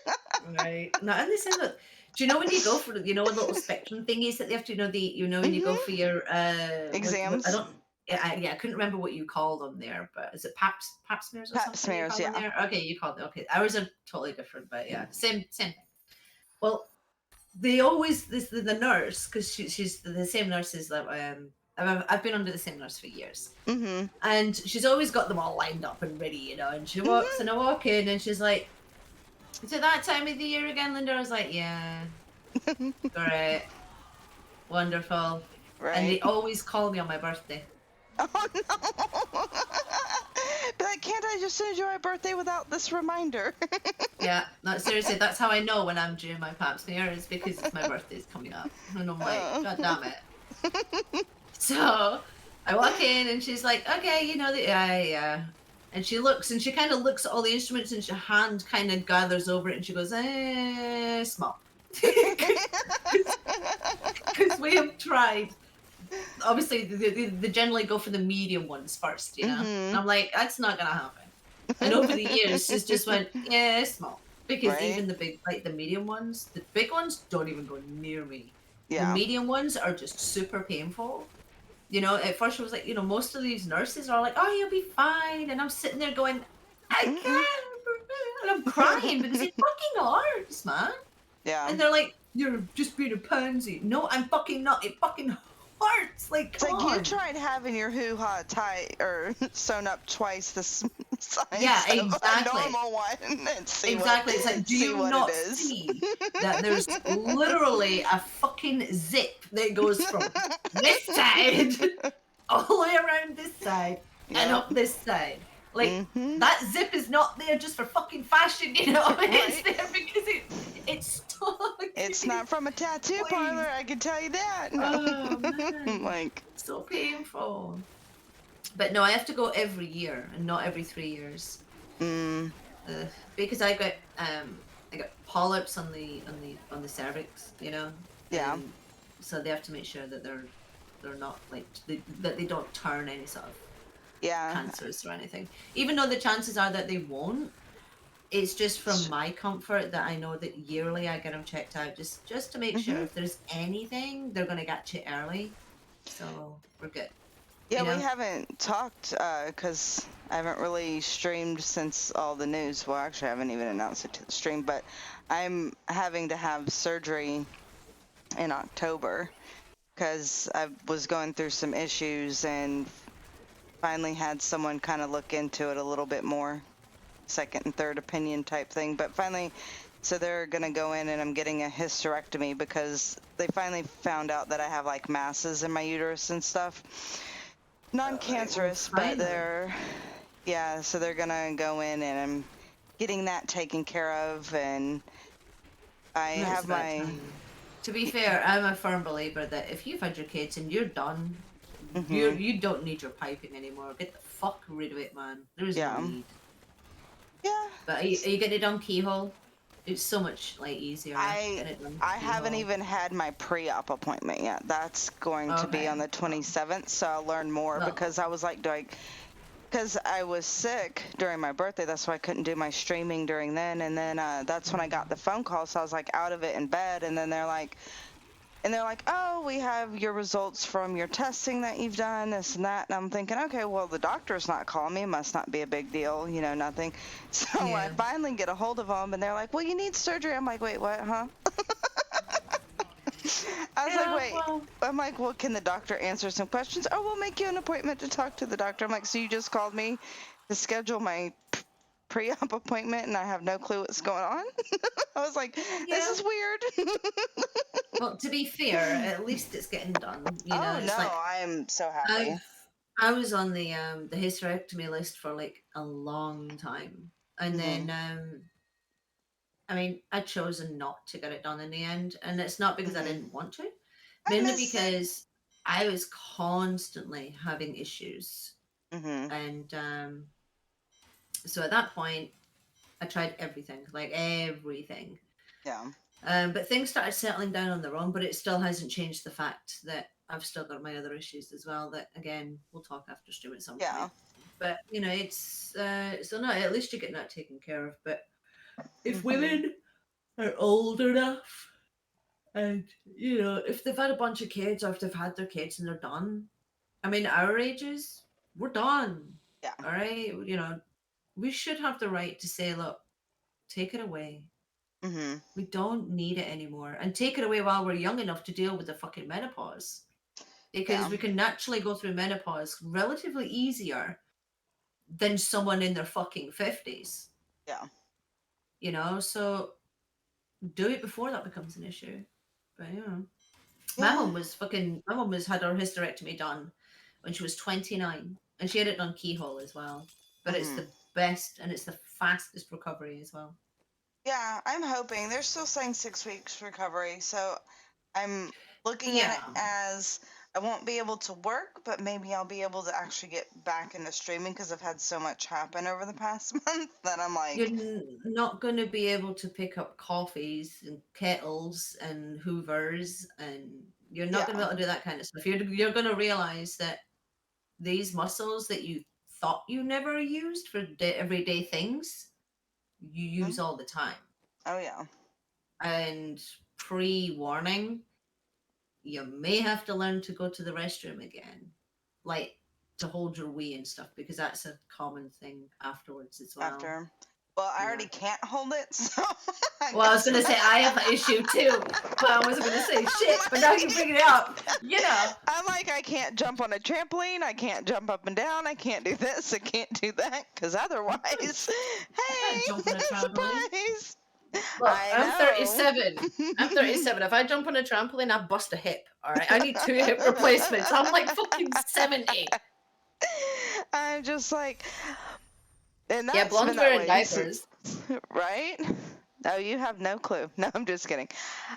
Right. No, and they say that. Do you know when you go for you know what little spectrum thingies that they have to when you go for your exams? I couldn't remember what you called them there, but is it pap smears or pap something? Smears, yeah. There? Okay, you called it. Okay, ours are totally different, but yeah, same thing. Well, they always the nurse because she's the same nurse as that. I've been under the same nurse for years, and she's always got them all lined up and ready, you know. And she walks and I walk in, and she's like, "Is it that time of the year again, Linda?" I was like, "Yeah, great, wonderful." Right. And they always call me on my birthday. Oh no! But can't I just enjoy my birthday without this reminder? Yeah, no, seriously, that's how I know when I'm due my pap smear is because it's my birthday's coming up, and I'm like, God damn it. So I walk in and she's like, okay, you know, yeah. And she looks and she kind of looks at all the instruments and her hand kind of gathers over it and she goes, small. Because we have tried obviously they generally go for the medium ones first, you know. And I'm like, that's not gonna happen. And over the years, she's just went, yeah, it's small. Because Right? even the big, like the medium ones, the big ones don't even go near me. The Yeah. medium ones are just super painful. You know, at first it was like, you know, most of these nurses are like, oh, you'll be fine. And I'm sitting there going, I Mm-mm. can't. And I'm crying because it fucking hurts, man. Yeah. And they're like, you're just being a pansy. No, I'm fucking not. It fucking hurts. Like, It's come like you on. tried having your hoo-ha tight or sewn up twice the size Yeah, of a exactly. normal one and see Exactly. It's like, do see you what it not is. see that there's literally a fucking zip that goes from this side all the way around this side and Yep. up this side? Like, Mm-hmm. that zip is not there just for fucking fashion, you know? It's Right. there because it's stuck. It's not from a tattoo Please. parlor, I can tell you that. No. Oh, man. Like, So painful. But no, I have to go every year and not every 3 years. Because I got polyps on the cervix, you know. yeah. And so they have to make sure that they're not like that they don't turn any sort of Yeah. cancers or anything. Even though the chances are that they won't, it's just from my comfort that I know that yearly I get them checked out just to make sure if there's anything, they're gonna get you early. So we're good. Yeah, You know? we haven't talked because I haven't really streamed since all the news. Well, actually, I haven't even announced it to the stream, but I'm having to have surgery in October because I was going through some issues and finally had someone kind of look into it a little bit more, second and third opinion type thing. But finally, so they're going to go in and I'm getting a hysterectomy because they finally found out that I have like masses in my uterus and stuff. Non-cancerous, but so they're gonna go in and I'm getting that taken care of, and I have my. To be fair, I'm a firm believer that if you've had your kids and you're done, you don't need your piping anymore. Get the fuck rid of it, man. There's no need. Yeah. But are you getting it done keyhole? It's so much like easier. I haven't even had my pre-op appointment yet. That's going to be on the 27th, so I'll learn more because I was like, because I was sick during my birthday, that's why I couldn't do my streaming during then, and then that's when I got the phone call, so I was like out of it in bed, and then they're like, oh, we have your results from your testing that you've done, this and that. And I'm thinking, okay, well, the doctor's not calling me. Must not be a big deal, you know, nothing. So I finally get a hold of them, and they're like, well, you need surgery. I'm like, wait, what, huh? I was like, wait. Well, I'm like, well, can the doctor answer some questions? Oh, we'll make you an appointment to talk to the doctor. I'm like, so you just called me to schedule my pre-op appointment and I have no clue what's going on? I was like, this is weird. Well, to be fair, at least it's getting done. You know, it's like, I'm so happy. I was on the hysterectomy list for like a long time, and then I mean, I'd chosen not to get it done in the end, and it's not because I didn't want to, mainly because I was constantly having issues, and so at that point, I tried everything, like everything. Yeah. But things started settling down on their own, but it still hasn't changed the fact that I've still got my other issues as well. That again, we'll talk after stream at some point. But you know, it's so no, at least you're getting that taken care of. But if women are old enough, and you know, if they've had a bunch of kids or if they've had their kids and they're done, I mean, our ages, we're done. Yeah. All right. You know, we should have the right to say, look, take it away. We don't need it anymore. And take it away while we're young enough to deal with the fucking menopause. Because we can naturally go through menopause relatively easier than someone in their fucking 50s. Yeah. You know, so do it before that becomes an issue. But you know. My mum had her hysterectomy done when she was 29. And she had it done keyhole as well. But it's the best and it's the fastest recovery as well. Yeah, I'm hoping. They're still saying 6 weeks recovery, so I'm looking at it as I won't be able to work, but maybe I'll be able to actually get back into streaming because I've had so much happen over the past month that I'm like... You're not going to be able to pick up coffees and kettles and hoovers and You're not going to be able to do that kind of stuff. You're going to realize that these muscles that you thought you never used for everyday things, you use all the time. Oh, yeah. And pre-warning, you may have to learn to go to the restroom again, like to hold your wee and stuff, because that's a common thing afterwards as well. After. Well, I already can't hold it, so. Well, I was going to say I have an issue too, but I wasn't going to say shit, but now you bring it up, you know. I'm like, I can't jump on a trampoline, I can't jump up and down, I can't do this, I can't do that, because otherwise, hey, jump on a trampoline. surprise. Look, I'm 37. I'm 37. If I jump on a trampoline, I bust a hip. All right, I need 2 hip replacements. I'm like fucking 70. I'm just like, and that's yeah, blonde wearing diapers, right? Oh, you have no clue. No, I'm just kidding.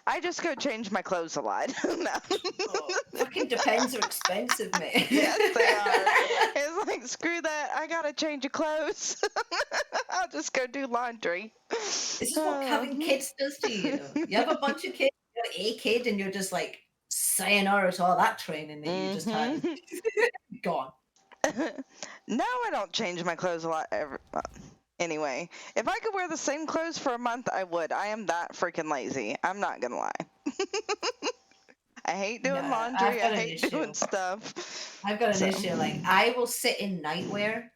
I just go change my clothes a lot. No. Fucking depends are expensive, man. Yes, they are. It's like, screw that. I gotta change of clothes. I'll just go do laundry. This is what having kids does to you. You have a bunch of kids, you have a kid, and you're just like sayonara to all that training that you just had. Gone. No, I don't change my clothes a lot ever. Anyway, if I could wear the same clothes for a month, I would. I am that freaking lazy. I'm not gonna lie. I hate doing laundry. I hate doing stuff. I've got an issue. Like, I will sit in nightwear,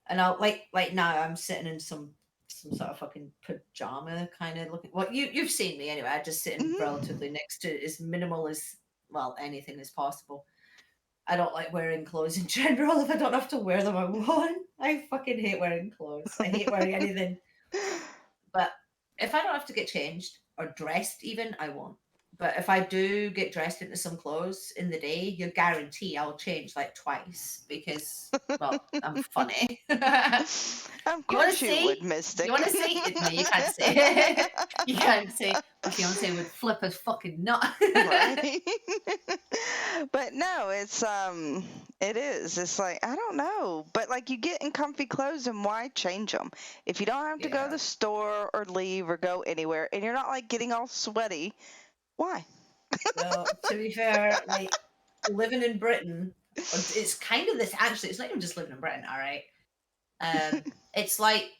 and I'll like now I'm sitting in some sort of fucking pajama kind of looking. Well, you've seen me anyway. I just sit in relatively next to as minimal as anything as possible. I don't like wearing clothes in general. If I don't have to wear them, I won't. I fucking hate wearing clothes. I hate wearing anything. But if I don't have to get changed or dressed even, I won't. But if I do get dressed into some clothes in the day, you guarantee I'll change like twice because, well, I'm funny. Of course you would, Mystic. You want to say it? No, you can't say. You can't say. My fiance would flip his fucking nut. Right? But no, it is. It's like, I don't know. But like, you get in comfy clothes, and why change them? If you don't have to go to the store or leave or go anywhere, and you're not like getting all sweaty, why? Well, to be fair, like living in Britain, it's kind of this. Actually, it's not even just living in Britain. All right, it's like,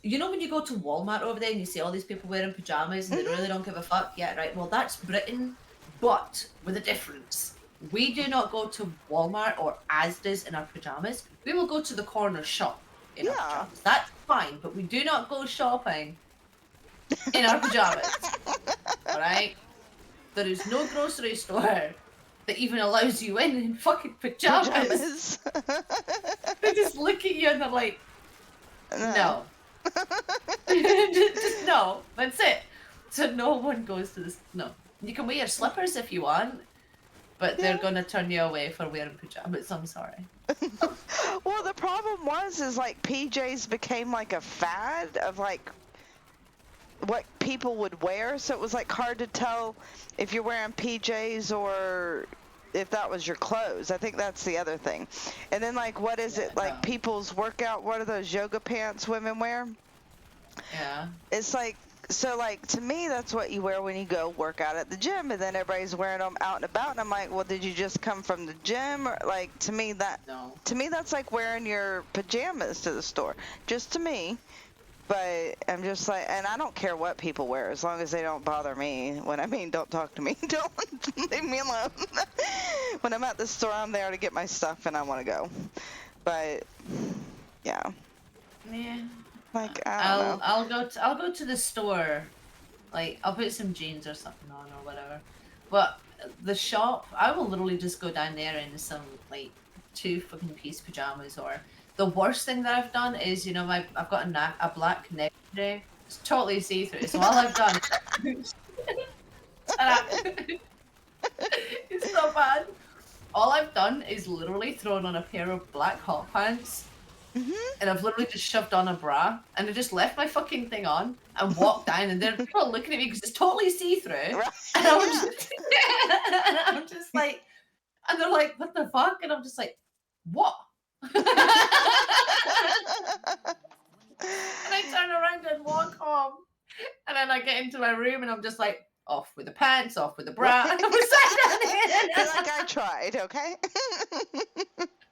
you know, when you go to Walmart over there and you see all these people wearing pajamas and they really don't give a fuck. Yeah, right. Well, that's Britain, but with a difference. We do not go to Walmart or Asda's in our pajamas. We will go to the corner shop in our pajamas. That's fine, but we do not go shopping in our pajamas. All right? There is no grocery store that even allows you in fucking pajamas. They just look at you and they're like, no. just no. That's it. So no one goes to this. No. You can wear your slippers if you want, but they're going to turn you away for wearing pajamas. I'm sorry. Well, the problem is like PJs became like a fad of like what people would wear, so it was like hard to tell if you're wearing PJs or if that was your clothes. I think that's the other thing. And then like, what is it like people's workout? What are those yoga pants women wear? Yeah. It's like, so like to me that's what you wear when you go work out at the gym, and then everybody's wearing them out and about, and I'm like, well, did you just come from the gym? Or like, to me that's like wearing your pajamas to the store, just to me. But I'm just like, and I don't care what people wear as long as they don't bother me. When I mean, don't talk to me. Don't leave me alone. When I'm at the store, I'm there to get my stuff and I want to go. But yeah. Like, I don't know. I'll go to the store. Like, I'll put some jeans or something on or whatever. But the shop, I will literally just go down there in some like 2 fucking piece pajamas. Or the worst thing that I've done is, you know, I've got a black neck today. It's totally see-through. So all I've done it's so bad. All I've done is literally thrown on a pair of black hot pants. And I've literally just shoved on a bra, and I just left my fucking thing on and walked down, and then people are looking at me because it's totally see-through. Right. And I'm just like, and they're like, what the fuck? And I'm just like, what? And I turn around and walk home, and then I get into my room and I'm just like, off with the pants, off with the bra. And I was sat You're down like, I tried, okay?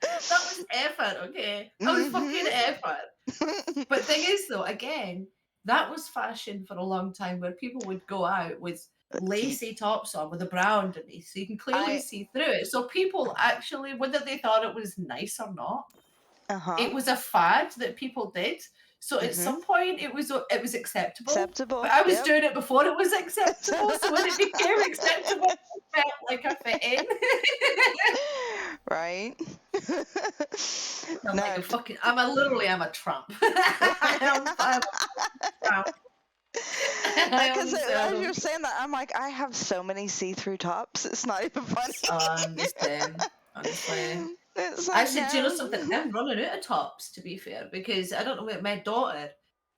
That was effort, okay? That was fucking effort. But thing is, though, again, that was fashion for a long time where people would go out with lacy tops on with a bra underneath, so you can clearly see through it. So people actually, whether they thought it was nice or not, it was a fad that people did. So at some point, it was acceptable. Acceptable. But I was doing it before it was acceptable. So when it became acceptable, it felt like I fit in. Right. I'm like a fucking. I'm a tramp. I'm a tramp. Because as you're saying that, I'm like, I have so many see-through tops. It's not even funny. I'm the same. Honestly. It's like, Actually, do you know something? I'm running out of tops, to be fair, because I don't know what my daughter.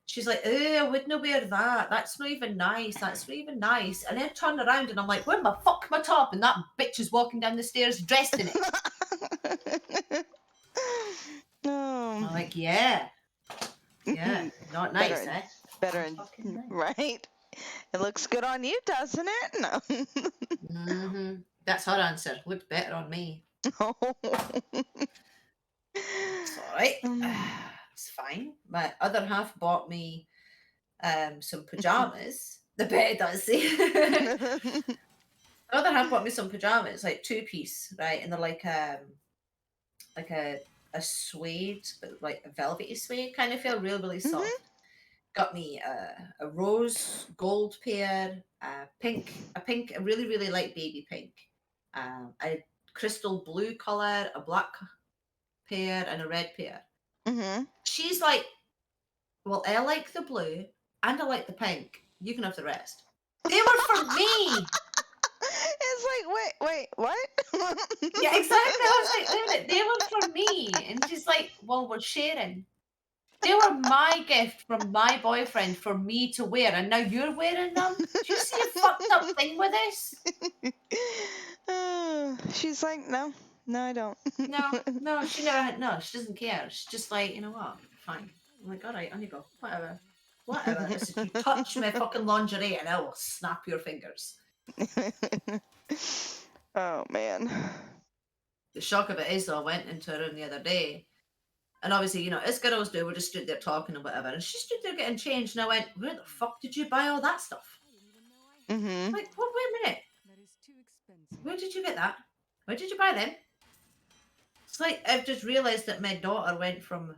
She's like, I wouldn't wear that. That's not even nice. That's not even nice. And then turn around and I'm like, where the fuck my top? And that bitch is walking down the stairs dressed in it. No. I'm like, yeah, not nice, eh? Better, right? It looks good on you, doesn't it? No. That's her answer. Looked better on me. It's all right. It's fine. My other half bought me some pajamas. The bed does see. The other half bought me some pajamas, like 2-piece, right? And they're like a suede, but like a velvety suede kind of feel, really, really soft. Got me a rose gold pair, a really, really light baby pink, a crystal blue color, a black pair, and a red pair. She's like, well, I like the blue and I like the pink. You can have the rest. They were for me. It's like, wait, what? Yeah, exactly. I was like, wait a minute, they were for me. And she's like, well, we're sharing. They were my gift from my boyfriend for me to wear, and now you're wearing them? Do you see a fucked up thing with this? She's like, no, I don't. No, she doesn't care. She's just like, you know what? Fine. I'm like, all right, on you go. Whatever. It's if you touch my fucking lingerie and I will snap your fingers. Oh, man. The shock of it is, though, I went into her room the other day, and obviously, you know, as girls do, we're just stood there talking and whatever, and she stood there getting changed, and I went, where the fuck did you buy all that stuff? Like, wait a minute. Where did you get that? Where did you buy them? It's like, I've just realised that my daughter went from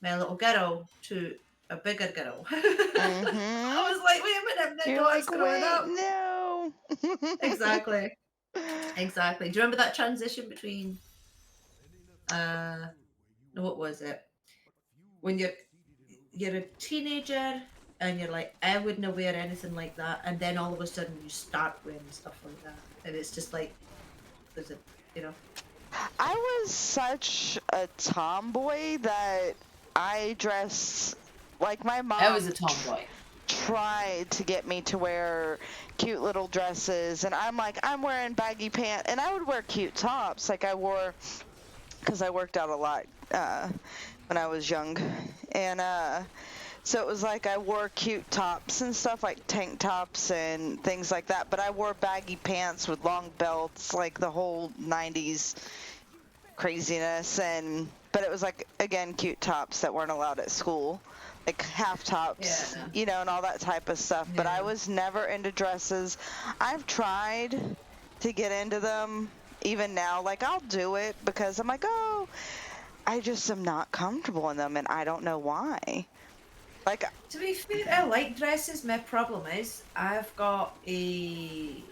my little girl to a bigger girl. I was like, wait a minute, my daughter's growing up. No. Exactly. Do you remember that transition between what was it? When you're a teenager and you're like, I wouldn't wear anything like that, and then all of a sudden you start wearing stuff like that, and it's just like, there's a, you know. I was such a tomboy that I dressed like my mom. I was a tomboy. Tried to get me to wear cute little dresses, and I'm like, I'm wearing baggy pants, and I would wear cute tops like I wore, because I worked out a lot when I was young, and so it was like I wore cute tops and stuff, like tank tops and things like that, but I wore baggy pants with long belts, like the whole 90s craziness, but it was like, again, cute tops that weren't allowed at school, like half tops, you know, and all that type of stuff. But I was never into dresses. I've tried to get into them even now. Like, I'll do it because I'm like, oh, I just am not comfortable in them, and I don't know why. Like, to be fair, I like dresses. My problem is I've got a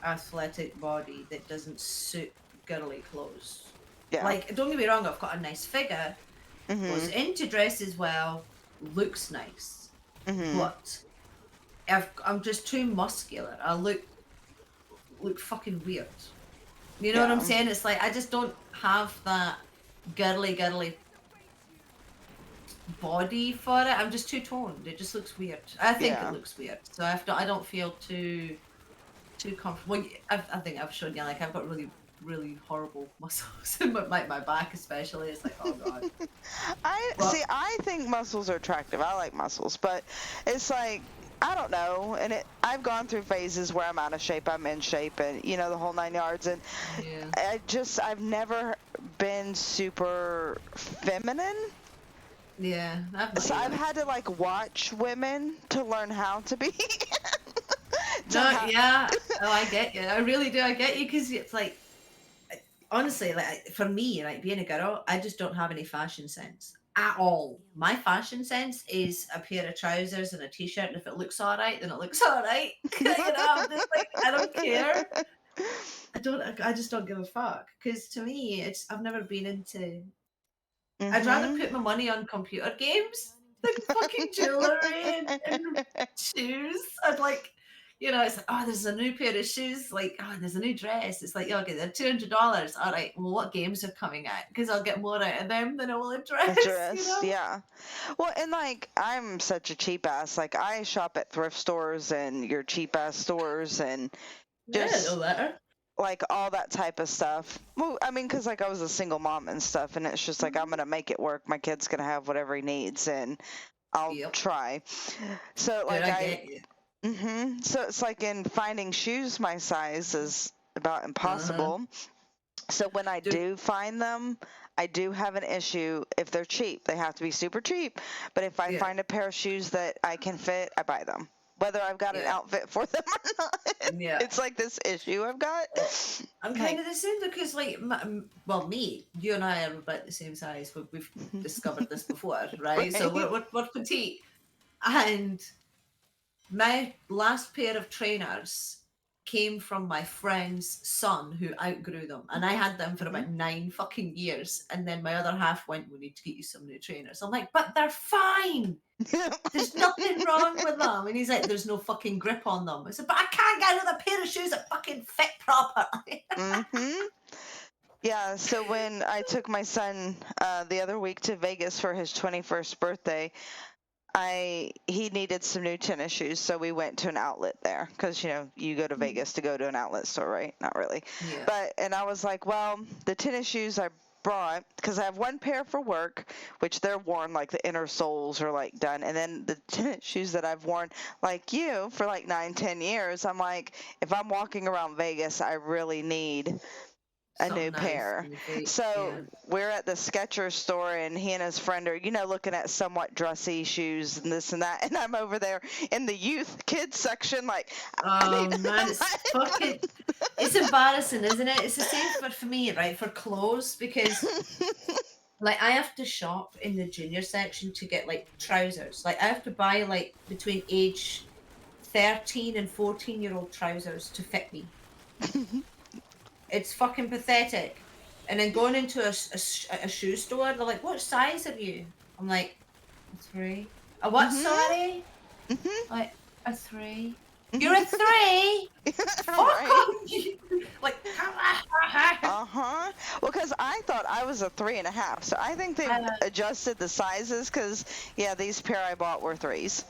athletic body that doesn't suit girly clothes. Yeah. Like, don't get me wrong, I've got a nice figure, goes into dresses well, looks nice, but I'm just too muscular. I look fucking weird. You know what I'm saying? It's like, I just don't have that girly body for it. I'm just too toned. It just looks weird. I think it looks weird. So I don't feel too comfortable. Well, I think I've shown you, like, I've got really, really horrible muscles in my back especially. It's like, oh god. I think muscles are attractive. I like muscles, but it's like, I don't know, and I've gone through phases where I'm out of shape, I'm in shape, and you know the whole 9 yards. And Yeah. I've never been super feminine. Yeah, So I've had to like watch women to learn how to be. Yeah. Oh, I get you. I really do. I get you, because it's like, honestly, like for me, like being a girl, I just don't have any fashion sense at all. My fashion sense is a pair of trousers and a t-shirt, and if it looks all right, then it looks all right. You know, I'm just like, I don't care. I just don't give a fuck. Because to me, I've never been into. I'd rather put my money on computer games than fucking jewelry and shoes. I'd like, it's like, oh, there's a new pair of shoes. Like, oh, there's a new dress. It's like, yeah, okay, they're $200. All right, well, what games are coming out? Because I'll get more out of them than I will a dress. Yeah. Well, and like I'm such a cheap ass. Like I shop at thrift stores and your cheap ass stores and just no matter. like all that type of stuff. Well, I mean, because like I was a single mom and stuff, and it's just like I'm gonna make it work. My kid's gonna have whatever he needs, and I'll try. So like so it's like in finding shoes my size is about impossible. So when I do find them, I do have an issue if they're cheap. They have to be super cheap. But if I find a pair of shoes that I can fit, I buy them. Whether I've got an outfit for them or not. Yeah. It's like this issue I've got. I'm kind of the same, because like, me, you and I are about the same size. We've discovered this before, right? So we're petite. And my last pair of trainers came from my friend's son who outgrew them, and I had them for about 9 fucking years, and then my other half went, we need to get you some new trainers. I'm like, but they're fine, there's nothing wrong with them. And he's like, there's no fucking grip on them. I said, but I can't get another pair of shoes that fucking fit properly. Yeah, so when I took my son the other week to Vegas for his 21st birthday, he needed some new tennis shoes, so we went to an outlet there, because you go to Vegas to go to an outlet store, right? Not really. Yeah. And I was like, well, the tennis shoes I brought, because I have one pair for work, which they're worn, like the inner soles are like done, and then the tennis shoes that I've worn like you for like 9-10 years, I'm like, if I'm walking around Vegas, I really need a new pair. So we're at the Skechers store, and he and his friend are, looking at somewhat dressy shoes and this and that, and I'm over there in the youth kids section, like, oh man, it's embarrassing, isn't it? It's the same for me, right? For clothes, because like I have to shop in the junior section to get like trousers. Like I have to buy like between age 13 and 14-year-old trousers to fit me. It's fucking pathetic. And then going into a shoe store, they're like, what size are you? I'm like, a 3. A what, sorry? Like, a 3. You're a 3? Fuck off. Like, Well, because I thought I was a 3.5, so I think they adjusted the sizes, because, these pair I bought were 3s.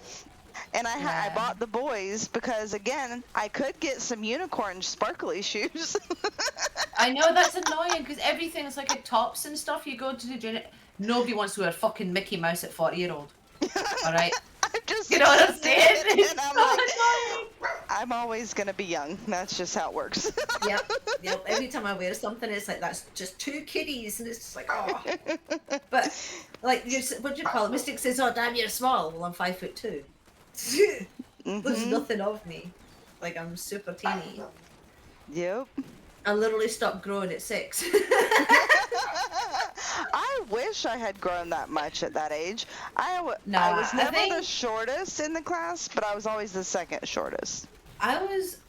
And I bought the boys because, again, I could get some unicorn sparkly shoes. I know, that's annoying, because everything is like a tops and stuff. You go to the gym, nobody wants to wear fucking Mickey Mouse at 40-year-old. All right? I'm just, you know what I'm saying? And I'm like, I'm always going to be young. That's just how it works. Yep. Every time I wear something, it's like, that's just 2 kiddies. And it's just like, oh. But, like, what do you call it? Mystic says, oh, damn, you're small. Well, I'm 5'2". There's nothing of me. Like, I'm super teeny. Yep. I literally stopped growing at 6. I wish I had grown that much at that age. I was never the shortest in the class, but I was always the second shortest. I was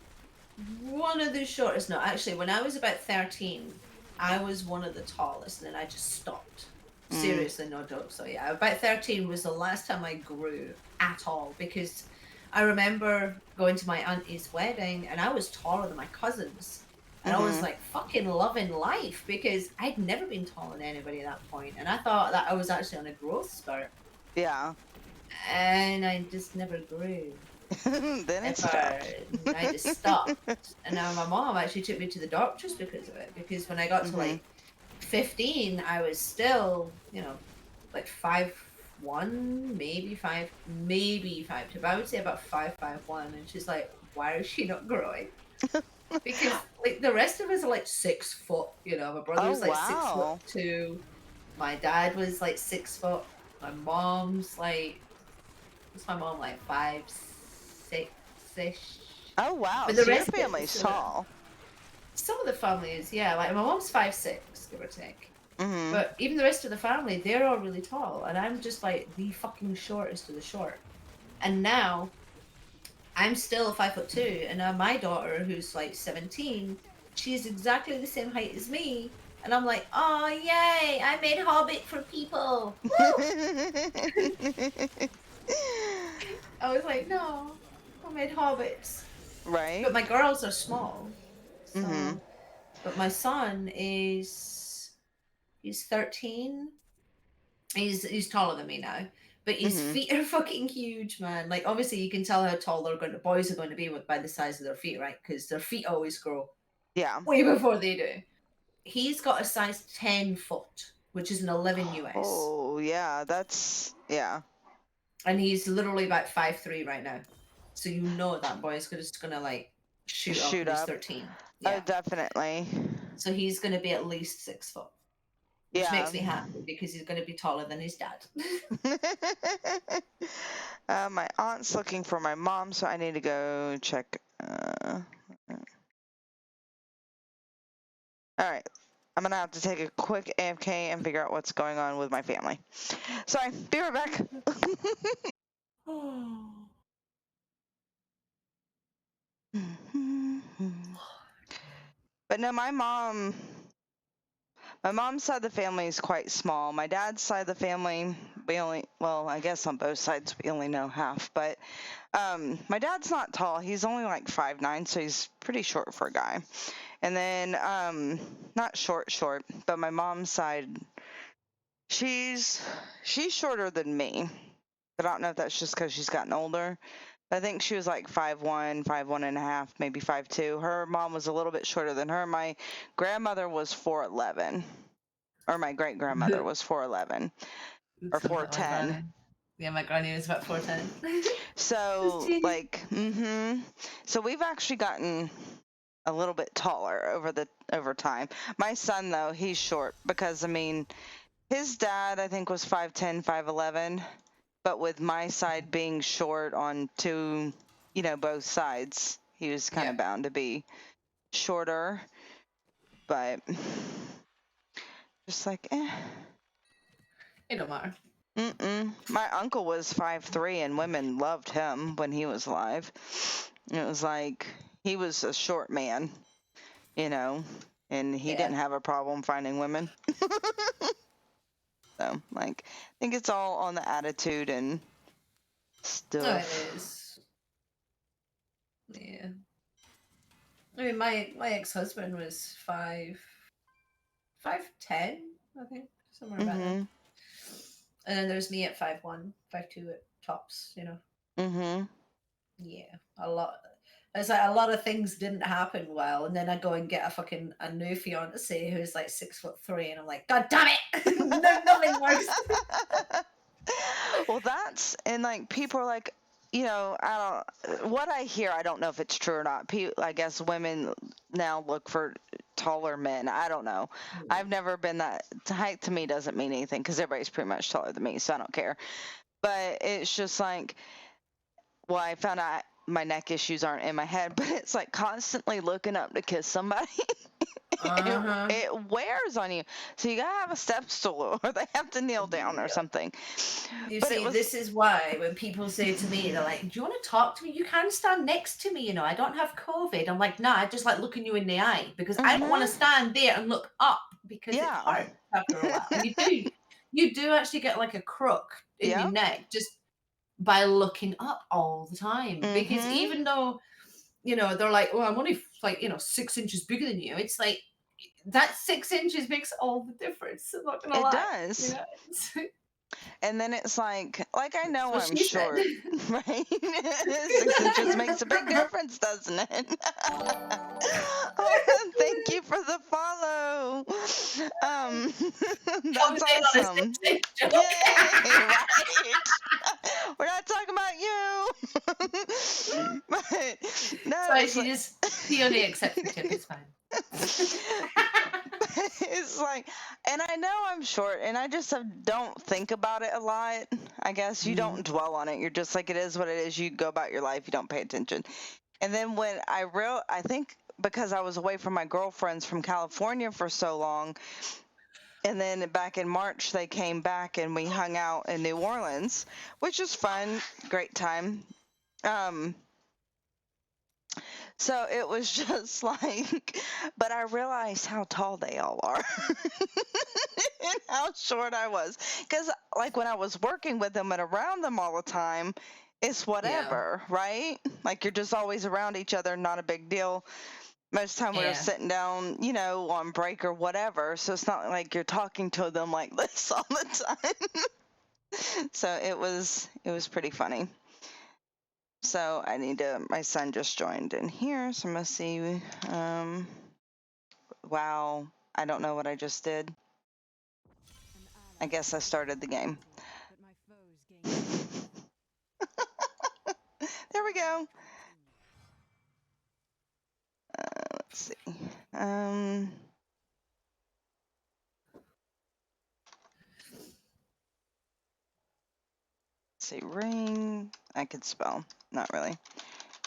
one of the shortest. No, actually, when I was about 13, I was one of the tallest, and then I just stopped. Seriously, no joke. So yeah, about 13 was the last time I grew at all, because I remember going to my auntie's wedding, and I was taller than my cousins. And I was like fucking loving life, because I'd never been taller than anybody at that point, and I thought that I was actually on a growth spurt. Yeah. And I just never grew. Then it stopped. I just stopped. And now my mom actually took me to the doctors because of it, because when I got to like 15, I was still, like 5'1", maybe 5'2", but I would say about 5'1", and she's like, why is she not growing? Because like the rest of us are like 6 foot, you know. My brother Oh, was like wow. 6'2". My dad was like 6 foot. My mom's like, what's my mom like, 5'6" ish. Oh, wow. But the So your rest of family's us, tall. some of the families, yeah, like my mom's 5'6", give or take. Mm-hmm. But even the rest of the family, they're all really tall, and I'm just like the fucking shortest of the short. And now I'm still 5'2", and now my daughter, who's like 17, she's exactly the same height as me. And I'm like, oh yay! I made Hobbit for people. Woo! I was like, no, I made Hobbits. Right? But my girls are small. So, Mm-hmm. but my son he's 13. He's taller than me now, but his Mm-hmm. feet are fucking huge, man. Like obviously you can tell how tall boys are going to be by the size of their feet, right? Because their feet always grow Yeah. way before they do. He's got a size 10 foot, which is an 11 US, Oh, yeah. Yeah. and he's literally about 5'3" right now. So you know that boy is just gonna like shoot up Shoot when he's up. 13. Oh, Yeah. definitely. So he's gonna be at least 6 foot, which Yeah. makes me happy because he's gonna be taller than his dad. My aunt's looking for my mom, so I need to go check. All right. I'm going to have to take a quick AFK and figure out what's going on with my family. Sorry. Be right back. But no, my mom's side of the family is quite small. My dad's side of the family, I guess on both sides we only know half, but my dad's not tall. He's only like 5'9", so he's pretty short for a guy. And then not short, but my mom's side, she's shorter than me. But I don't know if that's just because she's gotten older. I think she was like 5'1", 5'1.5", maybe 5'2". Her mom was a little bit shorter than her. My grandmother was 4'11", or my great grandmother was 4'11", or Something like 4'10". that. Yeah, my granny was about 4'10". So so we've actually gotten a little bit taller over time. My son though, he's short because I mean, his dad I think was 5'10", 5'11", but with my side being short on two, both sides, he was kind of bound to be shorter. But just like, It don't matter. My uncle was 5'3", and women loved him when he was alive. It was like he was a short man, and he didn't have a problem finding women. So, like, I think it's all on the attitude and stuff. Oh, it is. Yeah. I mean, my ex-husband was 5'10", I think, somewhere about there. And then there's me at 5'1", 5'2" at tops, Yeah, a lot. It's like a lot of things didn't happen well, and then I go and get a new fiance who's like 6'3", and I'm like, God damn it, nothing works. Well, and like people are like, what I hear, I don't know if it's true or not. I guess women now look for taller men. I don't know. I've never been that. Height to me doesn't mean anything because everybody's pretty much taller than me, so I don't care. But it's just like, well, I found out my neck issues aren't in my head, but it's like constantly looking up to kiss somebody. It wears on you. So you gotta have a step stool, or they have to kneel down or something. This is why when people say to me, they're like, do you want to talk to me? You can stand next to me, I don't have COVID. I'm like, nah, I just like looking you in the eye because I don't want to stand there and look up because it hurts after a while. And you do actually get like a crook in your neck just by looking up all the time. Because even though, they're like, oh, I'm only like, 6 inches bigger than you. It's like, that 6 inches makes all the difference. I'm not gonna lie. It does. And then it's like I know I'm short, right? 6 inches makes a big difference, doesn't it? Oh, thank you for the follow. That's awesome. Yay! Right. We're not talking about you. But no, Sorry, it's she like, just purely accepts the tip. It's fine. it's like, and I know I'm short, and I just don't think about it a lot. I guess you don't dwell on it. You're just like, it is what it is. You go about your life. You don't pay attention. And then when I think because I was away from my girlfriends from California for so long, and then back in March they came back and we hung out in New Orleans, which is fun, great time. So it was just like, but I realized how tall they all are and how short I was. Because, like, when I was working with them and around them all the time, it's whatever, right? Like, you're just always around each other, not a big deal. Most of the time we were sitting down, you know, on break or whatever. So it's not like you're talking to them like this all the time. So it was pretty funny. So I need to, my son just joined in here, so I'm gonna see, wow, I don't know what I just did. I guess I started the game. There we go. Let's see. Let's see, ring, I could spell, not really.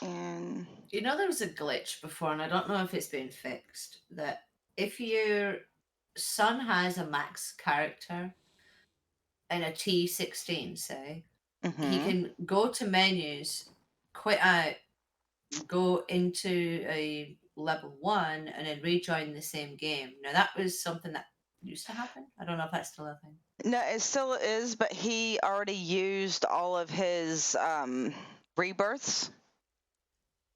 And you know, there was a glitch before, and I don't know if it's been fixed, that if your son has a max character in a T16, say, he can go to menus, quit out, go into a level 1, and then rejoin the same game. Now, that was something that used to happen. I don't know if that's still a thing. No, it still is, but he already used all of his rebirths.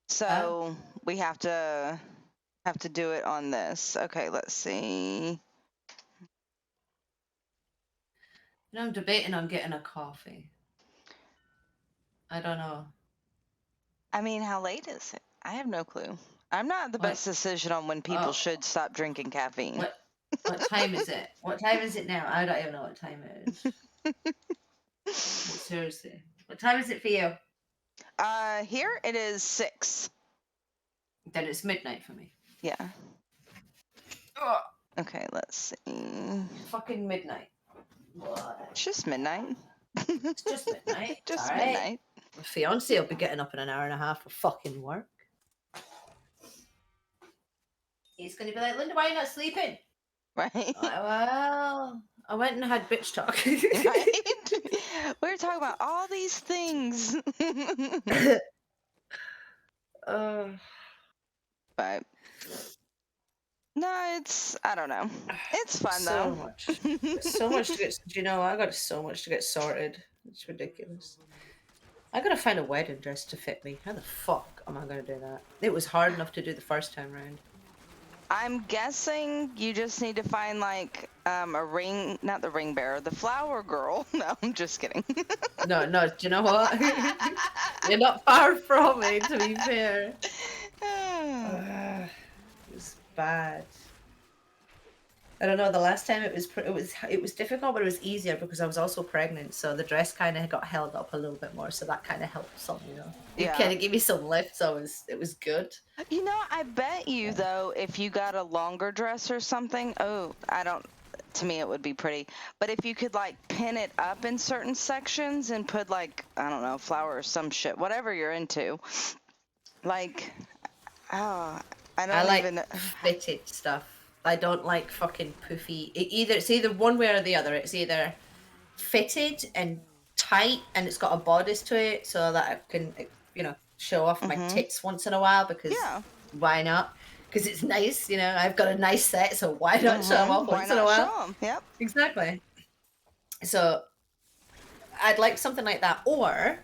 So we have to do it on this. Okay, let's see. You know, I'm debating on getting a coffee. I don't know. I mean, how late is it? I have no clue. I'm not the best decision on when people should stop drinking caffeine. What time is it? What time is it now? I don't even know what time it is. Seriously. What time is it for you? Here it is 6. Then it's midnight for me. Yeah. Okay, let's see. Fucking midnight. What? It's just midnight. It's just midnight. Just all midnight. Right. My fiance will be getting up in an hour and a half for fucking work. He's going to be like, Linda, why are you not sleeping? Right. Well, I went and had bitch talk. Right? We were talking about all these things. But no, I don't know. It's fun though. So much to get, you know, I got so much to get sorted. It's ridiculous. I gotta find a wedding dress to fit me. How the fuck am I gonna do that? It was hard enough to do the first time round. I'm guessing you just need to find like a ring, not the ring bearer, the flower girl. No, I'm just kidding. No, do you know what? You're not far from me, to be fair. It was bad. I don't know. The last time it was difficult, but it was easier because I was also pregnant, so the dress kind of got held up a little bit more, so that kind of helped some, you know. It kind of gave me some lift, so it was good. You know, I bet you though, if you got a longer dress or something, to me it would be pretty. But if you could like pin it up in certain sections and put like, I don't know, flower or some shit, whatever you're into, like, I like fitted stuff. I don't like fucking poofy. It's either one way or the other. It's either fitted and tight, and it's got a bodice to it, so that I can, you know, show off my tits once in a while. Because why not? Because it's nice, you know. I've got a nice set, so why not show them off once in a while? Show them? Yep. Exactly. So I'd like something like that, or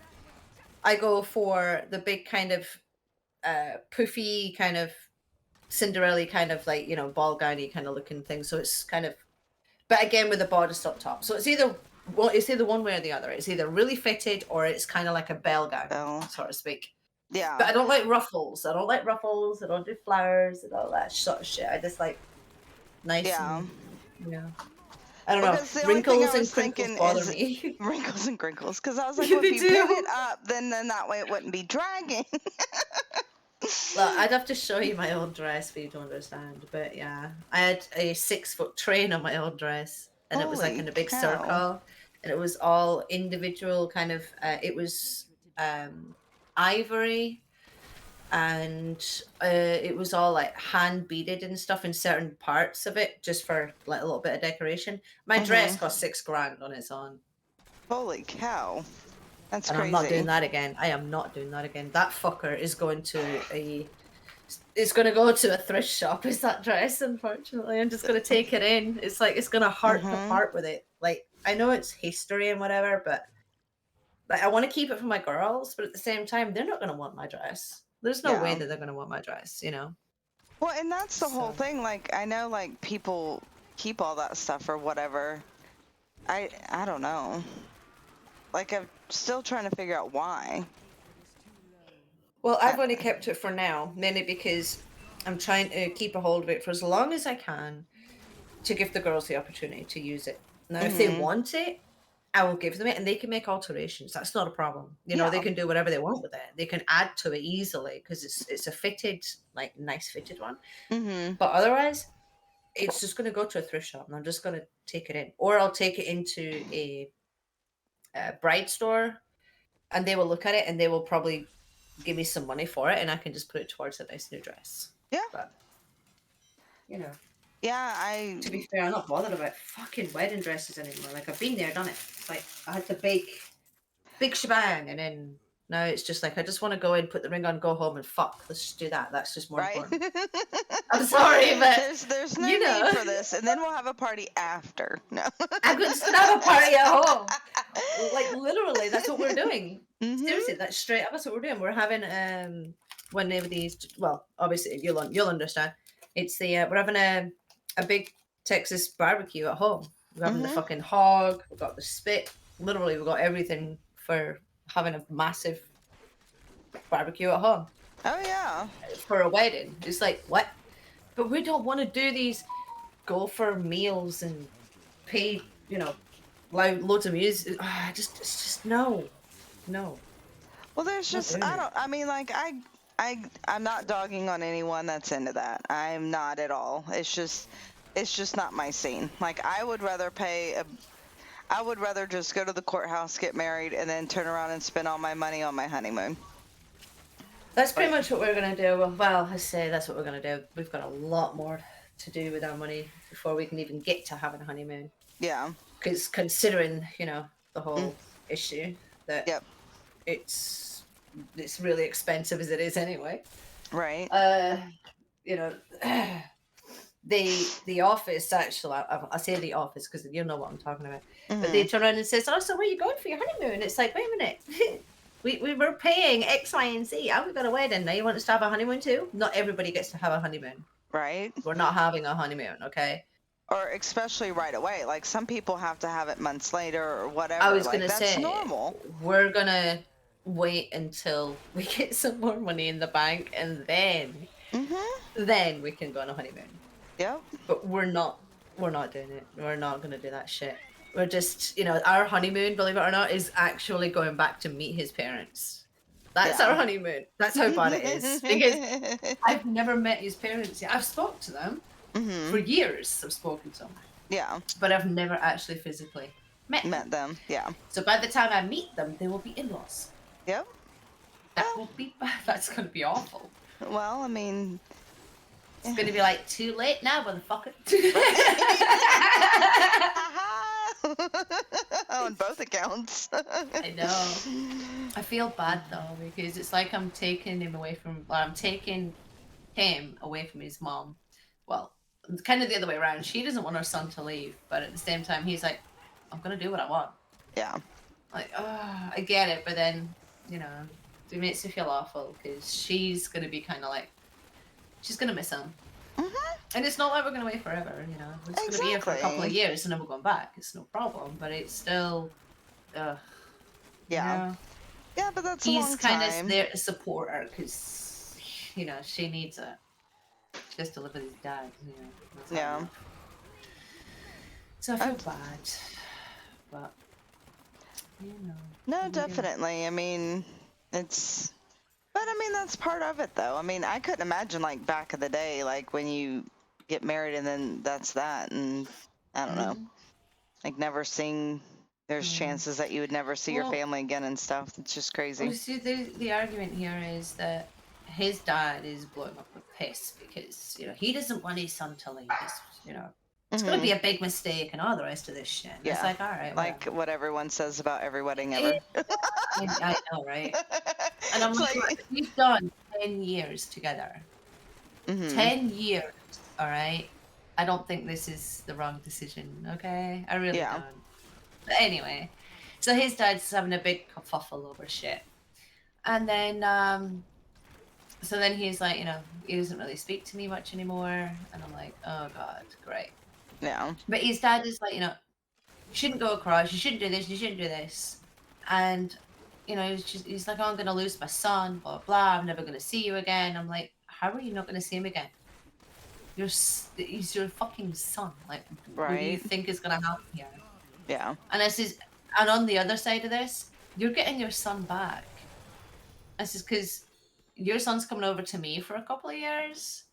I go for the big kind of poofy kind of Cinderella kind of like, you know, ball gowny kind of looking thing. So it's kind of, but again with the bodice up top. So it's either one way or the other. It's either really fitted or it's kind of like a bell gown, so to speak. Yeah. But I don't like ruffles. I don't do flowers and all that sort of shit. I just like nice. Yeah. And, yeah. I don't know. Because the only thing I Wrinkles and was crinkles thinking bother is me. wrinkles and crinkles. Because I was like, Yeah, well, if they you pin do. it up, then that way it wouldn't be dragging. Look, I'd have to show you my old dress for you to understand. But yeah, I had a 6-foot train on my old dress, and it was like Holy in a big cow. circle, and it was all individual kind of. It was ivory, and it was all like hand beaded and stuff in certain parts of it, just for like a little bit of decoration. My dress cost $6,000 on its own. Holy cow. That's And crazy. I'm not doing that again. I am not doing that again. That fucker is going to it's going to go to a thrift shop, is that dress, unfortunately. I'm just going to take it in. It's like, it's going to hurt to part with it. Like, I know it's history and whatever, but like, I want to keep it for my girls, but at the same time, they're not going to want my dress. There's no way that they're going to want my dress, you know? Well, and that's the whole thing. Like, I know, like, people keep all that stuff or whatever. I don't know. Like, I'm still trying to figure out why. Well, I've only kept it for now, mainly because I'm trying to keep a hold of it for as long as I can to give the girls the opportunity to use it. Now, if they want it, I will give them it, and they can make alterations. That's not a problem. You know, they can do whatever they want with it. They can add to it easily because it's a fitted, like, nice fitted one. But otherwise, it's just going to go to a thrift shop, and I'm just going to take it in. Or I'll take it into a bride store, and they will look at it, and they will probably give me some money for it, and I can just put it towards a nice new dress. Yeah. But, you know. Yeah, To be fair, I'm not bothered about fucking wedding dresses anymore. Like, I've been there, done it. It's like, I had to big shebang, and then now it's just like, I just want to go in, put the ring on, go home, and fuck. Let's just do that. That's just more important. I'm sorry, but there's no need for this, and then we'll have a party after. No. I'm just gonna have a party at home. Like, literally, that's what we're doing. Seriously, that's straight up. That's what we're doing. We're having one of these. Well, obviously, you'll understand. It's the we're having a big Texas barbecue at home. We're having the fucking hog. We've got the spit. Literally, we've got everything for having a massive barbecue at home. Oh yeah. For a wedding, it's like, what? But we don't want to do these. Go for meals and pay, you know, loads of music. It's just no. Well, there's just I mean, like, I'm not dogging on anyone that's into that. I'm not at all. It's just not my scene. Like, I would rather just go to the courthouse, get married, and then turn around and spend all my money on my honeymoon. That's pretty much what we're gonna do. Well, I say that's what we're gonna do. We've got a lot more to do with our money before we can even get to having a honeymoon. Yeah. Because considering, you know, the whole issue that it's really expensive as it is anyway. Right. You know, the office actually. I say the office because you know what I'm talking about. But they turn around and says, "Oh, so where are you going for your honeymoon?" It's like, wait a minute. We were paying X, Y, and Z. We've got a wedding. Now you want us to have a honeymoon too? Not everybody gets to have a honeymoon. Right. We're not having a honeymoon, okay? Or especially right away. Like, some people have to have it months later or whatever. I was like, gonna that's say normal. We're gonna wait until we get some more money in the bank, and then we can go on a honeymoon. Yep. But we're not doing it. We're not gonna do that shit. We're just, you know, our honeymoon, believe it or not, is actually going back to meet his parents. That's our honeymoon. That's how bad it is. Because I've never met his parents yet. I've spoken to them for years. I've spoken to them. Yeah. But I've never actually physically met them. Yeah. So by the time I meet them, they will be in-laws. Yep. That will be bad. That's going to be awful. Well, I mean, it's going to be like, too late now, motherfucker. On both accounts. I know. I feel bad though, because it's like I'm taking him away from his mom. Well, it's kind of the other way around. She doesn't want her son to leave, but at the same time, he's like, I'm gonna do what I want. Yeah. Like, I get it, but then, you know, it makes me feel awful because she's gonna be kind of like, she's gonna miss him. And it's not like we're going to wait forever, you know. We're just going to be here for a couple of years and then we're going back. It's no problem, but it's still, yeah. You know, yeah, but that's a long time. He's kind of there to support her because, you know, she needs it. Just to live with his dad, you know. Yeah. So I feel bad, but you know. No, definitely. I mean, it's, but I mean, that's part of it though. I mean, I couldn't imagine like back in the day, like when you get married and then that's that. And I don't know, like never seeing, there's chances that you would never see your family again and stuff. It's just crazy. Well, see, the argument here is that his dad is blowing up with piss because, you know, he doesn't want his son to leave. You know, it's going to be a big mistake and all the rest of this shit. And it's like, all right, like what everyone says about every wedding ever. I know, right? And I'm like, we've done 10 years together. 10 years, all right? I don't think this is the wrong decision, okay? I really don't. But anyway, so his dad's having a big kerfuffle over shit. And then, so then he's like, you know, he doesn't really speak to me much anymore. And I'm like, oh God, great. Yeah. But his dad is like, you know, you shouldn't go across, you shouldn't do this, you shouldn't do this. And, you know, he's like, oh, I'm going to lose my son, blah, blah, I'm never going to see you again. I'm like, how are you not going to see him again? He's your fucking son. Like, what do you think is going to happen here? Yeah. And on the other side of this, you're getting your son back. This is because your son's coming over to me for a couple of years,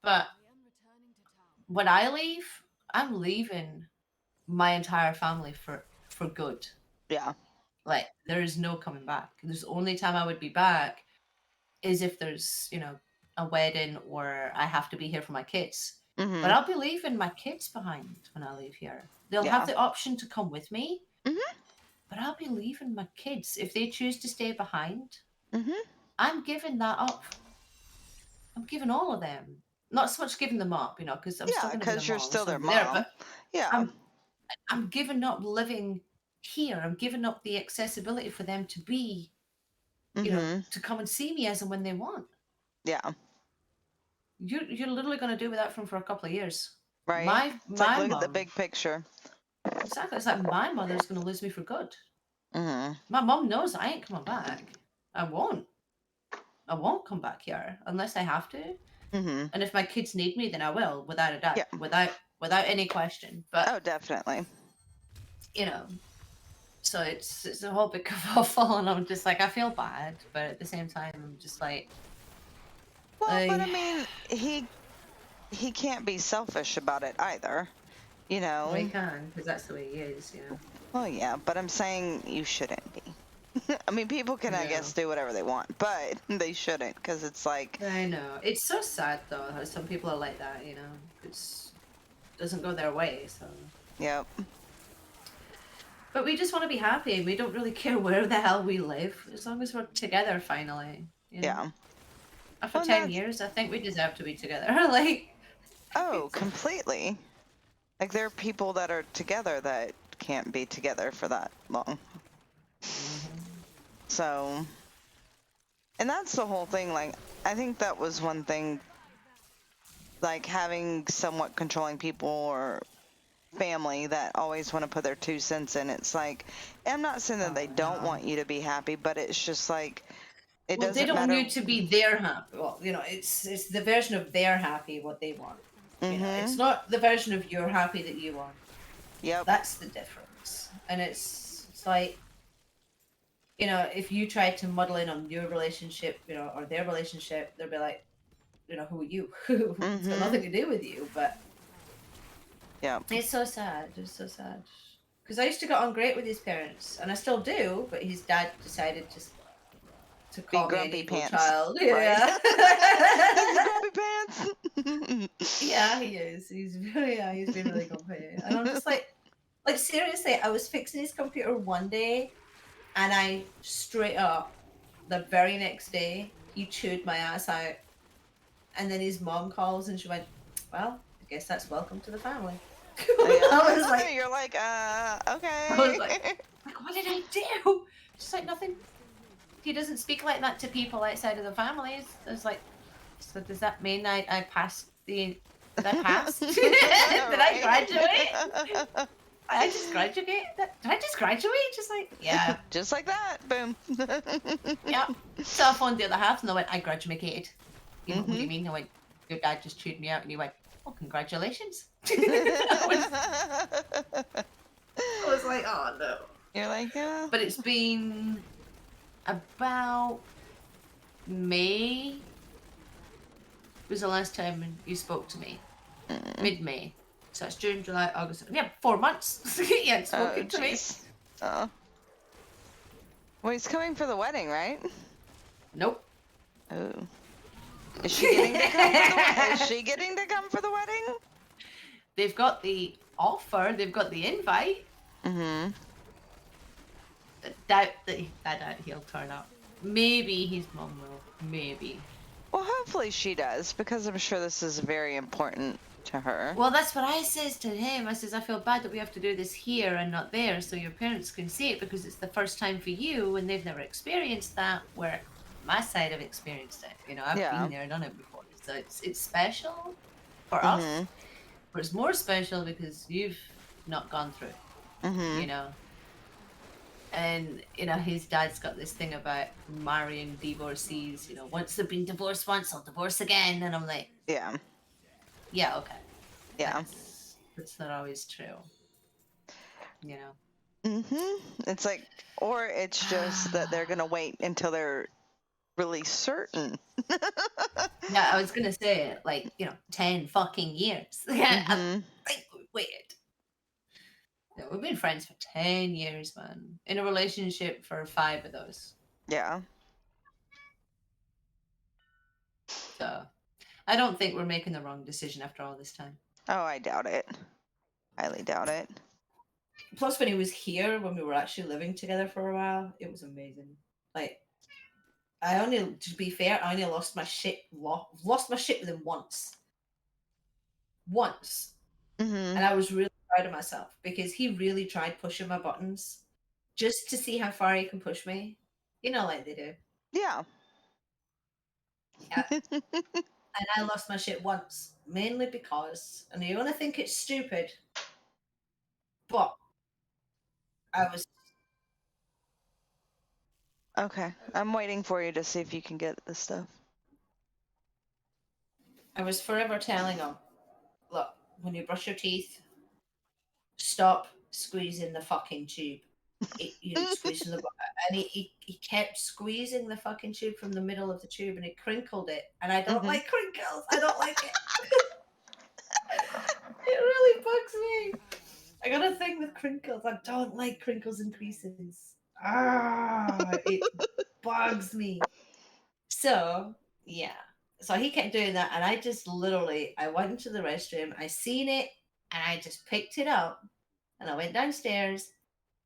but when I leave, I'm leaving my entire family for good. Yeah. Like, there is no coming back. There's only time I would be back is if there's, you know, a wedding or I have to be here for my kids. But I'll be leaving my kids behind when I leave here. They'll have the option to come with me, but I'll be leaving my kids. If they choose to stay behind, I'm giving that up. I'm giving all of them. Not so much giving them up, you know, because I'm still going to be their mom. You're still their mom. There, but I'm giving up living here. I'm giving up the accessibility for them to be, you know, to come and see me as and when they want. Yeah. You're literally going to do without them for a couple of years. Right. My like, look mom, at the big picture. Exactly. It's like my mother's going to lose me for good. My mom knows I ain't coming back. I won't come back here unless I have to. And if my kids need me, then I will, without a doubt, without any question. But oh, definitely. You know, so it's a whole big kerfuffle, and I'm just like, I feel bad, but at the same time, I'm just like, well, but I mean, he can't be selfish about it either, you know. Well, he can, because that's the way he is, you know. Well, yeah, but I'm saying you shouldn't be. I mean, people can, I guess, do whatever they want, but they shouldn't, because it's like... I know. It's so sad, though, how some people are like that, you know. It doesn't go their way, so... Yep. But we just want to be happy. We don't really care where the hell we live, as long as we're together, finally. You know? Yeah. After 10 years, I think we deserve to be together. Like... Oh, completely. Like, there are people that are together that can't be together for that long. So, and that's the whole thing. Like, I think that was one thing, like having somewhat controlling people or family that always want to put their 2 cents in. It's like, I'm not saying that they don't want you to be happy, but it's just like, it doesn't matter. They don't want you to be their happy. Well, you know, it's the version of their happy what they want. You know, it's not the version of your happy that you want. Yep. That's the difference. And it's like, you know, if you try to muddle in on your relationship, you know, or their relationship, they'll be like, you know, who are you? It's got nothing to do with you. But yeah, it's so sad. It's so sad. Because I used to get on great with his parents, and I still do. But his dad decided to call me an evil child. Yeah. Grumpy pants. Yeah, he is. He's been really grumpy. And I'm just like seriously, I was fixing his computer one day, and I straight up, the very next day, he chewed my ass out. And then his mom calls and she went, well, I guess that's welcome to the family. I was like, you're like, okay. I was like, what did I do? She's like, nothing. He doesn't speak like that to people outside of the family. I was like, so does that mean I passed did I pass? Did I graduate? I just graduated. Did I just graduate? Just like, yeah. Just like that. Boom. Yeah. So I phoned the other half and they went, I graduated. You know, what do you mean? I went, your dad just chewed me out, and he went, oh, congratulations. I was like, oh no. You're like, yeah. But it's been about May was the last time you spoke to me. Mid-May. So it's June, July, August. Yeah, 4 months. You hadn't spoken to me. Oh. Well, he's coming for the wedding, right? Nope. Oh. Is she getting to come for the wedding? Is she getting to come for the wedding? They've got the offer. They've got the invite. Mm-hmm. I doubt he'll turn up. Maybe his mum will. Maybe. Well, hopefully she does, because I'm sure this is very important to her. Well, that's what I says to him. I says, I feel bad that we have to do this here and not there so your parents can see it, because it's the first time for you and they've never experienced that, where my side have experienced it. You know, I've been there, done it before. So it's special for us, but it's more special because you've not gone through it, you know. And, you know, his dad's got this thing about marrying divorcees, you know, once they've been divorced once, they'll divorce again. And I'm like, yeah, okay. Yeah. That's not always true. You know? It's like, or it's just that they're going to wait until they're really certain. Yeah, I was going to say, like, you know, 10 fucking years. Like, wait. Yeah, we've been friends for 10 years, man. In a relationship for 5 of those. Yeah. So, I don't think we're making the wrong decision after all this time. Oh, I doubt it. Highly doubt it. Plus, when he was here, when we were actually living together for a while, it was amazing. Like, to be fair, I only lost my shit with him once. And I was really proud of myself because he really tried pushing my buttons just to see how far he can push me. You know, like they do. Yeah. And I lost my shit once, mainly because, and you only think it's stupid, but I was. Okay, I'm waiting for you to see if you can get the stuff. I was forever telling him, look, when you brush your teeth, stop squeezing the fucking tube. Squeeze from the and he kept squeezing the fucking tube from the middle of the tube, and he crinkled it. And I don't like crinkles. I don't like it. It really bugs me. I got a thing with crinkles. I don't like crinkles and creases. It bugs me. So yeah. So he kept doing that, and I just literally, I went into the restroom, I seen it, and I just picked it up, and I went downstairs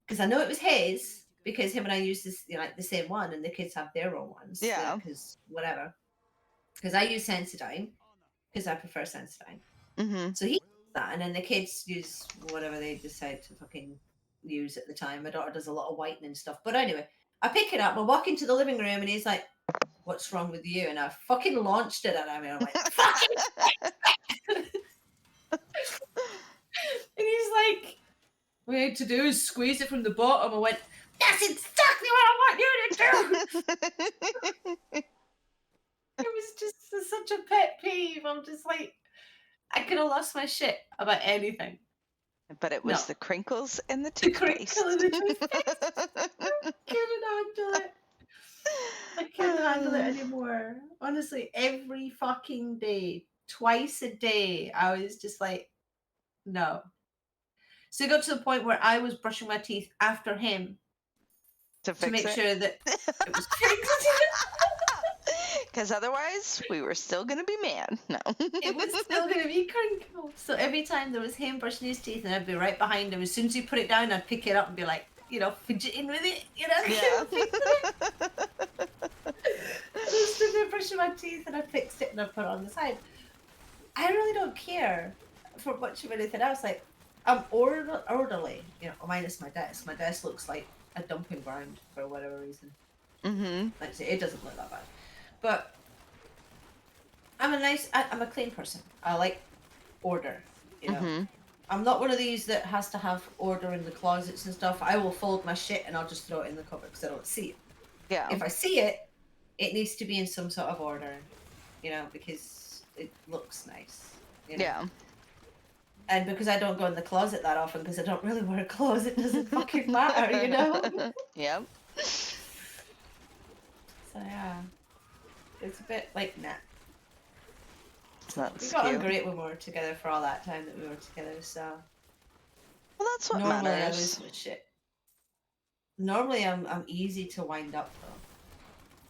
because I know it was his, because him and I use this, you know, like the same one, and the kids have their own ones. Yeah. Because whatever. Because I use Sensodyne, because I prefer Sensodyne. So he uses that, and then the kids use whatever they decide to fucking use at the time. My daughter does a lot of whitening stuff. But anyway, I pick it up, I walk into the living room, and he's like, what's wrong with you? And I fucking launched it at him, and I'm like, fucking and he's like, what you need to do is squeeze it from the bottom. I went, that's exactly what I want you to do. It was just such a pet peeve. I'm just like, I could have lost my shit about anything. But it was the crinkles and the toothpaste. The crinkle and the toothpaste. I couldn't handle it. I couldn't handle it anymore. Honestly, every fucking day, twice a day, I was just like, no. So it got to the point where I was brushing my teeth after him to make sure that it was fixed. Because otherwise, we were still going to be mad. No. It was still going to be crinkled. So every time there was him brushing his teeth, and I'd be right behind him. As soon as he put it down, I'd pick it up and be like, you know, fidgeting with it, you know? Yeah. I was stood there brushing my teeth, and I fixed it, and I put it on the side. I really don't care for much of anything else. Like, I'm orderly, you know, minus my desk. My desk looks like a dumping ground for whatever reason. Like I say, it doesn't look that bad. But I'm a clean person. I like order, you know. I'm not one of these that has to have order in the closets and stuff. I will fold my shit and I'll just throw it in the cupboard because I don't see it. Yeah. If I see it, it needs to be in some sort of order, you know, because it looks nice. You know? Yeah. And because I don't go in the closet that often, because I don't really wear clothes, it doesn't fucking matter, you know? Yep. So yeah, it's a bit like, nah. That's We got on cute. great when we were together for all that time that we were together, so. Well, that's what Normally I matters. lose my shit. Normally I'm easy to wind up though.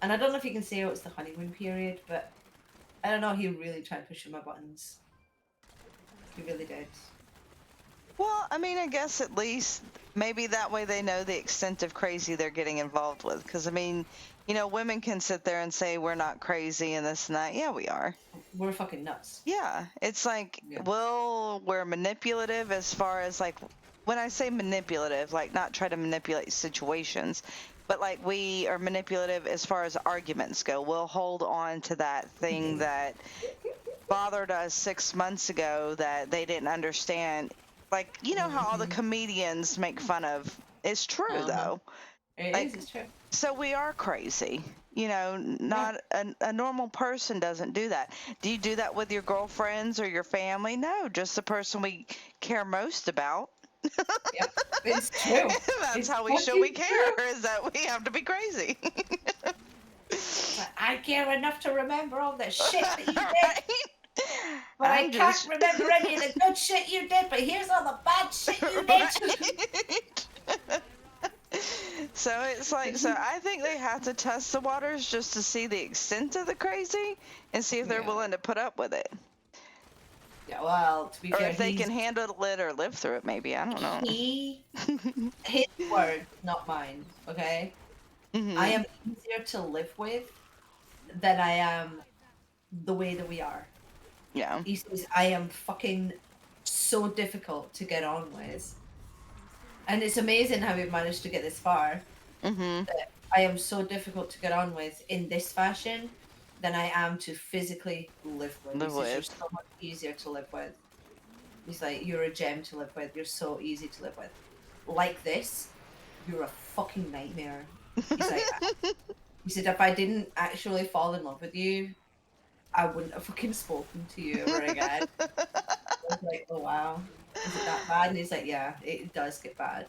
And I don't know if you can say it's the honeymoon period, but I don't know, he really tried pushing my buttons. He really did. Well, I mean, I guess at least maybe that way they know the extent of crazy they're getting involved with. Because, I mean, you know, women can sit there and say we're not crazy and this and that. Yeah, we are. We're fucking nuts. Yeah. It's like, Yeah. we're manipulative as far as like, when I say manipulative, like not try to manipulate situations, but like we are manipulative as far as arguments go. We'll hold on to that thing that bothered us 6 months ago that they didn't understand. Like, you know how all the comedians make fun of. It's true, though. It's true. So we are crazy. You know, not a normal person doesn't do that. Do you do that with your girlfriends or your family? No, just the person we care most about. Yep, it's true. That's It's how we show we fucking care, true. is that we have to be crazy. But I care enough to remember all the shit that you did. Right? But I I'm can't just- remember any of the good shit you did, but here's all the bad shit you did. Right? So it's like, so I think they have to test the waters just to see the extent of the crazy and see if they're Yeah. willing to put up with it. Yeah, well, to be Or fair, if they can handle it or live through it, maybe. I don't know. His words, not mine, okay? Mhm. I am easier to live with than I am the way that we are. Yeah. He says, I am fucking so difficult to get on with. And it's amazing how we've managed to get this far. Mhm. That I am so difficult to get on with in this fashion than I am to physically live with. Live He says, you're with. so much easier to live with. He's like, you're a gem to live with. You're so easy to live with. Like this, you're a fucking nightmare. He's like, he said, if I didn't actually fall in love with you, I wouldn't have fucking spoken to you ever again. I was like, oh wow, is it that bad? And he's like, yeah, it does get bad.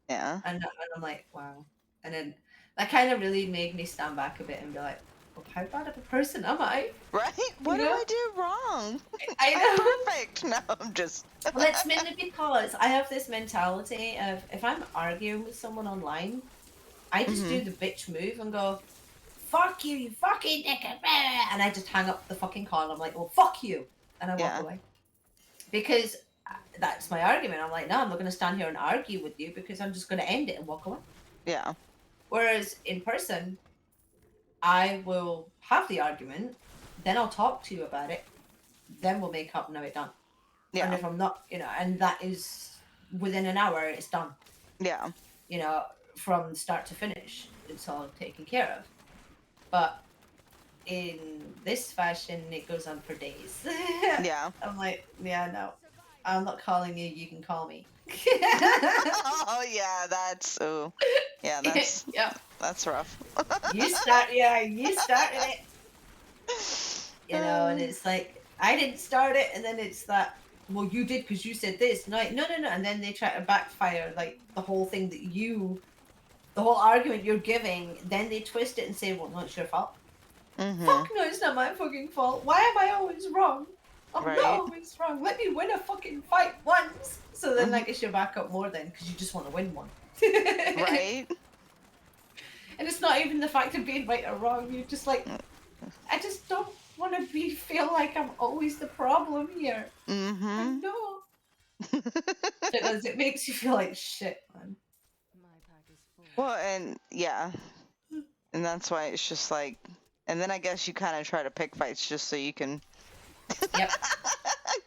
Yeah. And I'm like, wow. And then that kind of really made me stand back a bit and be like, well, how bad of a person am I? Right? What You do know? I do wrong? I I'm know. perfect. No, I'm just. Well, it's mainly because I have this mentality of if I'm arguing with someone online, I just do the bitch move and go, fuck you, you fucking dickhead. And I just hang up the fucking call. And I'm like, well, fuck you. And I walk Yeah. away. Because that's my argument. I'm like, no, I'm not going to stand here and argue with you because I'm just going to end it and walk away. Yeah. Whereas in person, I will have the argument, then I'll talk to you about it, then we'll make up and have it done. And Yeah. if I'm not, and that is within an hour, it's done. Yeah. From start to finish, it's all taken care of. But in this fashion, it goes on for days. Yeah. I'm like, yeah, no, I'm not calling you. You can call me. Oh yeah, that's Yeah, that's rough. you started it. And it's like I didn't start it, and then it's that. Well, you did because you said this. No, no, and then they try to backfire, like the whole thing the whole argument you're giving. Then they twist it and say, "Well, no, it's your fault." Fuck no, it's not my fucking fault. Why am I always wrong? I'm Right. not always wrong. Let me win a fucking fight once. So then I guess you're back up more then because you just want to win one. Right. And it's not even the fact of being right or wrong. You're just like, I just don't want to feel like I'm always the problem here. I know. Because it makes you feel like shit, man. Well, and yeah, and that's why it's just like, and then I guess you kind of try to pick fights just so you can. Yep.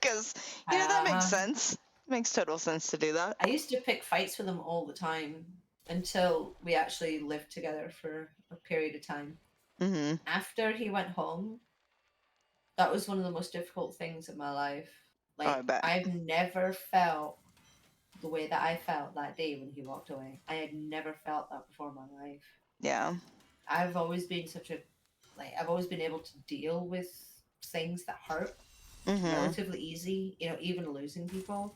Because that makes sense. Makes total sense to do that. I used to pick fights with him all the time until we actually lived together for a period of time. After he went home, that was one of the most difficult things in my life. Like, I bet. I've never felt the way that I felt that day when he walked away. I had never felt that before in my life. Yeah. I've always been I've always been able to deal with things that hurt. Mhm. relatively easy. Even losing people,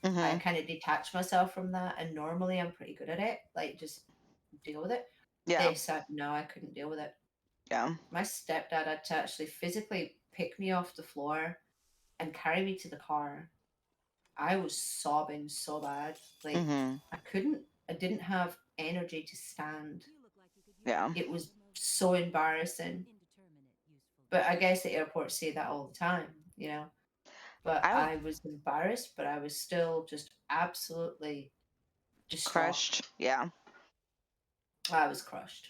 I Mhm. kind of detach myself from that, and normally I'm pretty good at it. Like, just deal with it. Yeah. This, no, I couldn't deal with it. Yeah. My stepdad had to actually physically pick me off the floor and carry me to the car. I was sobbing so bad. Like, Mhm. I didn't have energy to stand. Yeah. It was so embarrassing. But I guess the airports say that all the time. But I I was embarrassed, but I was still just absolutely distraught. crushed. Yeah. I was crushed.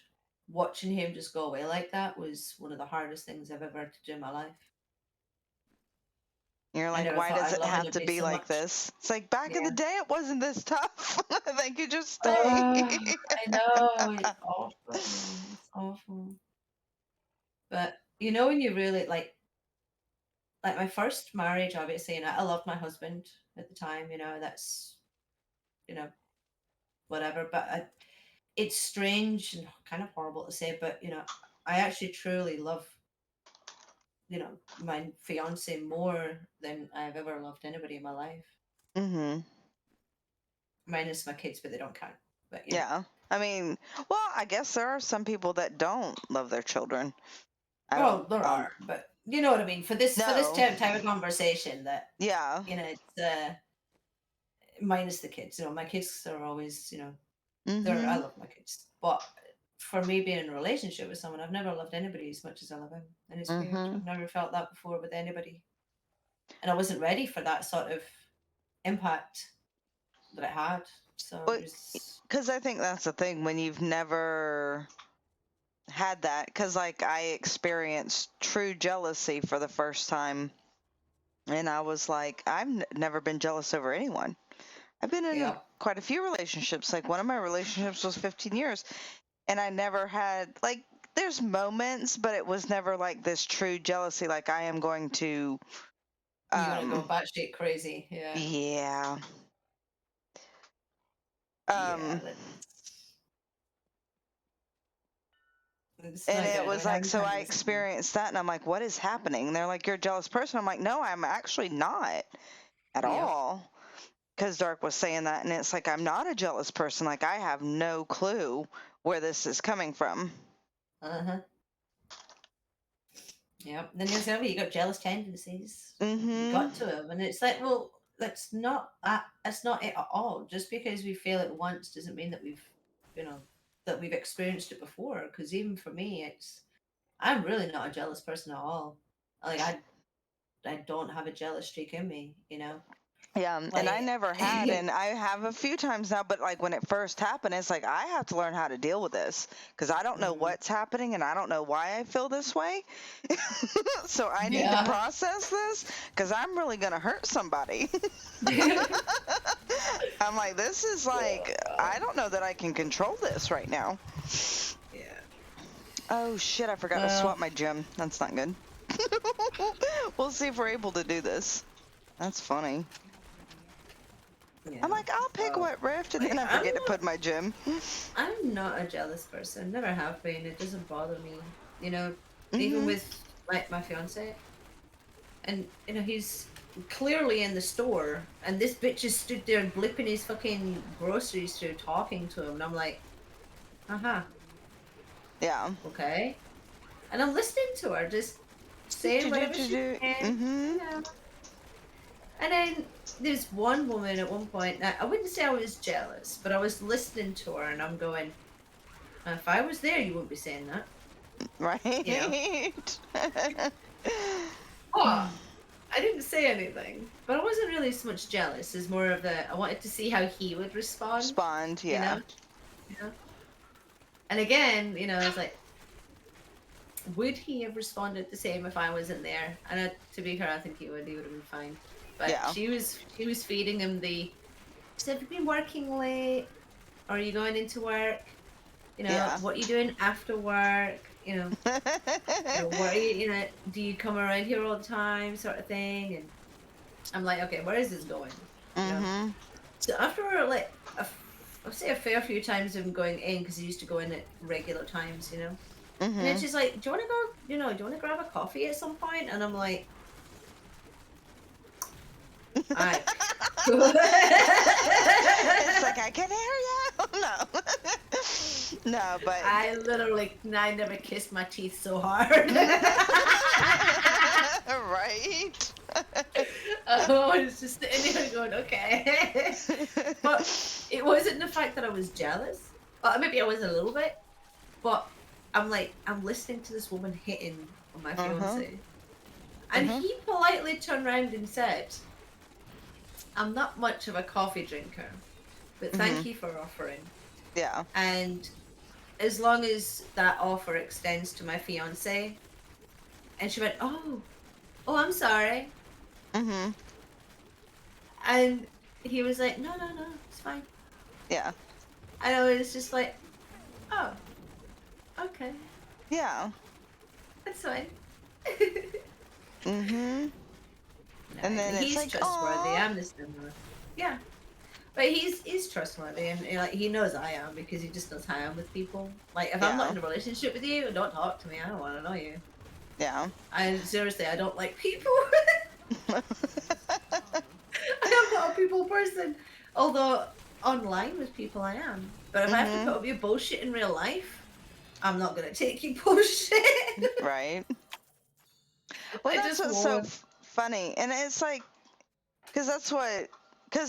Watching him just go away like that was one of the hardest things I've ever had to do in my life. You're I like, never why thought does I'd it love have to anybody be so like much. this? It's like back in the Yeah. day, it wasn't this tough. They could just stay. I know, it's awful. It's awful. But when you really like my first marriage, obviously, and I loved my husband at the time, that's you know, whatever. But it's strange and kind of horrible to say, but I actually truly love my fiance more than I've ever loved anybody in my life, Mhm. minus my kids, but they don't count. But Yeah. I mean, well, I guess there are some people that don't love their children. I well, don't. there are, but you know what I mean. For this No. type of conversation, that Yeah. it's minus the kids. My kids are always I Mhm. love my kids, but for me being in a relationship with someone, I've never loved anybody as much as I love him, and it's weird. Mhm. I've never felt that before with anybody, and I wasn't ready for that sort of impact that it had. So it But was, because I think that's the thing when you've never had that. Because like I experienced true jealousy for the first time, and I was like, never been jealous over anyone. I've been in yeah, quite a few relationships. Like one of my relationships was 15 years, and I never had like. There's moments, but it was never like this true jealousy. Like I am going to, you're gonna go um, batshit crazy. Yeah, yeah, yeah, um, it's and not it good. I was mean, I like, would so I handle the same. experienced that, and I'm like, what is happening? And they're like, you're a jealous person. I'm like, no, I'm actually not at Yep. all. Because Dark was saying that, and it's like, I'm not a jealous person. Like, I have no clue where this is coming from. Uh huh. Yep. Then there's you got jealous tendencies. You Mm-hmm. got to them, and it's like, well, that's not that. That's not it at all. Just because we feel it once doesn't mean that you know, we've experienced it before. Because even for me, I'm really not a jealous person at all. Like I don't have a jealous streak in me. Yeah, and I Like, never had, and I have a few times now, but like when it first happened, it's like I have to learn how to deal with this because I don't know mm, what's happening and I don't know why I feel this way. So I need to yeah. process this because I'm really going to hurt somebody. I'm like, this is like, I don't know that I can control this right now. Yeah. Oh shit, I forgot to Well, swap my gem. That's not good. We'll see if we're able to do this. That's funny. I'm yeah. like, I'll pick Well, what rift, and then like I forget to put my gem. I'm not a jealous person. Never have been. It doesn't bother me. Even Mhm. with like my fiance, and he's clearly in the store, and this bitch just stood there blipping his fucking groceries through, talking to him, and I'm like, uh-huh, Yeah. okay, and I'm listening to her, just saying whatever she's saying, Mhm. you know. And then there's one woman at one point. Now, I wouldn't say I was jealous, but I was listening to her, and I'm going, if I was there, you wouldn't be saying that, you know. Right. Oh, I didn't say anything, but I wasn't really so much jealous. It's more of I wanted to see how he would respond, Spawned. you Yeah. know? Yeah. And again, it's like, would he have responded the same if I wasn't there? And to be fair, I think he would. He would have been fine. But Yeah. she was feeding him she said, have you been working late? Are you going into work? Yeah. What are you doing after work? What are do you come around here all the time, sort of thing? And I'm like, okay, where is this going? You know? Mhm. So after like I'll say a fair few times of him going in, because he used to go in at regular times. And then Mhm. she's like, do you want to go? Do you want to grab a coffee at some point? And I'm like, Aye. It's like, I can hear you. No. No, but I never kissed my teeth so hard. right. Oh, I was just sitting there going, okay. But it wasn't the fact that I was jealous. Maybe I was a little bit, but I'm listening to this woman hitting on my fiance. And he politely turned around and said, I'm not much of a coffee drinker, but thank you for offering. Yeah. And as long as that offer extends to my fiance. And she went, oh, I'm sorry. And he was like, no, it's fine. Yeah. And I was just like, oh, okay. Yeah. That's fine. And then he's it's like, trustworthy. Aw. I'm the similar. Yeah. But he's trustworthy, and like he knows I am because he just knows how I am with people. Like if I'm not in a relationship with you, don't talk to me. I don't want to know you. Yeah. And seriously, I don't like people. I am not a people person. Although online with people I am. But if I have to put up your bullshit in real life, I'm not gonna take your bullshit. Right. Well, that's what's so funny, and it's like, because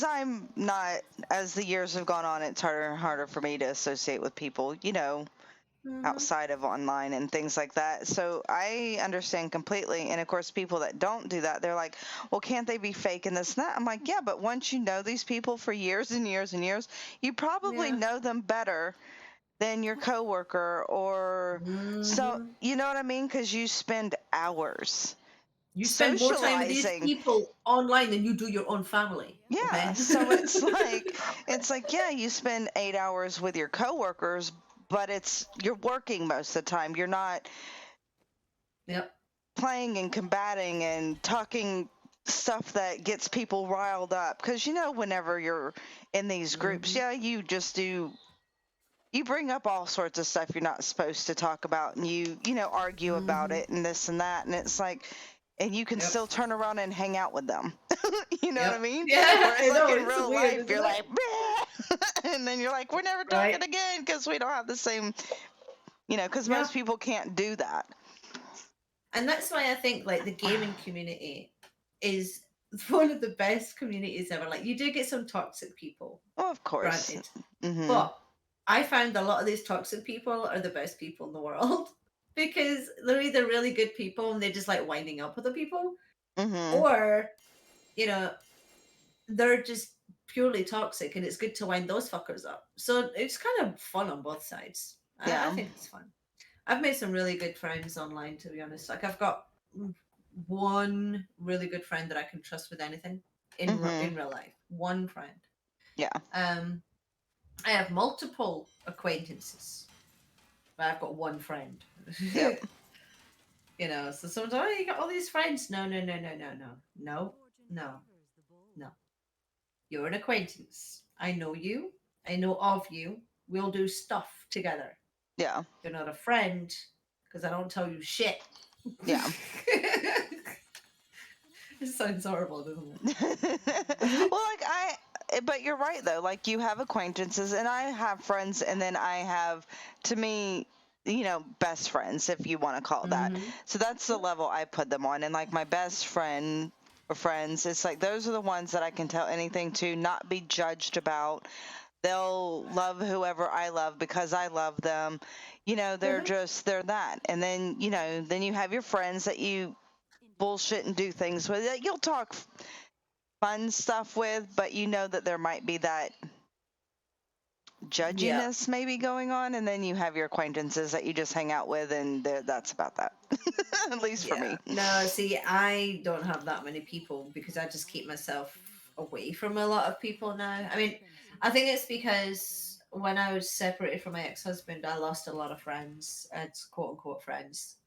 I'm not, as the years have gone on, it's harder and harder for me to associate with people, outside of online and things like that. So I understand completely. And of course, people that don't do that, they're like, well, can't they be fake and this and that? I'm like, yeah, but once you know these people for years and years and years, you probably know them better than your coworker or so, you know what I mean? Because you spend hours. You spend more time with these people online than you do your own family. Yeah. Okay? So it's like, yeah, you spend 8 hours with your coworkers, but you're working most of the time. You're not playing and combating and talking stuff that gets people riled up. Because, whenever you're in these groups, you just you bring up all sorts of stuff you're not supposed to talk about, and you argue about it and this and that. And it's like, and you can still turn around and hang out with them. You know what I mean? Yeah, whereas I know, in real weird, life, you're like, and then you're like, we're never talking again because we don't have the same, because most people can't do that. And that's why I think like the gaming community is one of the best communities ever. Like you do get some toxic people. Oh, of course. Granted. But I found a lot of these toxic people are the best people in the world because they're either really good people and they just like winding up other people, or they're just purely toxic and it's good to wind those fuckers up. So it's kind of fun on both sides. I think it's fun. I've made some really good friends online, to be honest. Like I've got one really good friend that I can trust with anything in real life. One friend. Yeah. I have multiple acquaintances, but I've got one friend. Yep. So sometimes, oh, you got all these friends. No. You're an acquaintance. I know you. I know of you. We'll do stuff together. Yeah. You're not a friend because I don't tell you shit. Yeah. It sounds horrible, doesn't it? Well, but you're right though. Like you have acquaintances, and I have friends, and then I have, to me, best friends, if you want to call it that. So that's the level I put them on. And like my best friend or friends, it's like those are the ones that I can tell anything to, not be judged about. They'll love whoever I love because I love them. They're they're that. And then, then you have your friends that you bullshit and do things with, that you'll talk fun stuff with, but that there might be that judginess maybe going on. And then you have your acquaintances that you just hang out with, and that's about that. At least for me. No, see, I don't have that many people because I just keep myself away from a lot of people now. I mean, I think it's because when I was separated from my ex-husband, I lost a lot of friends. It's quote unquote friends.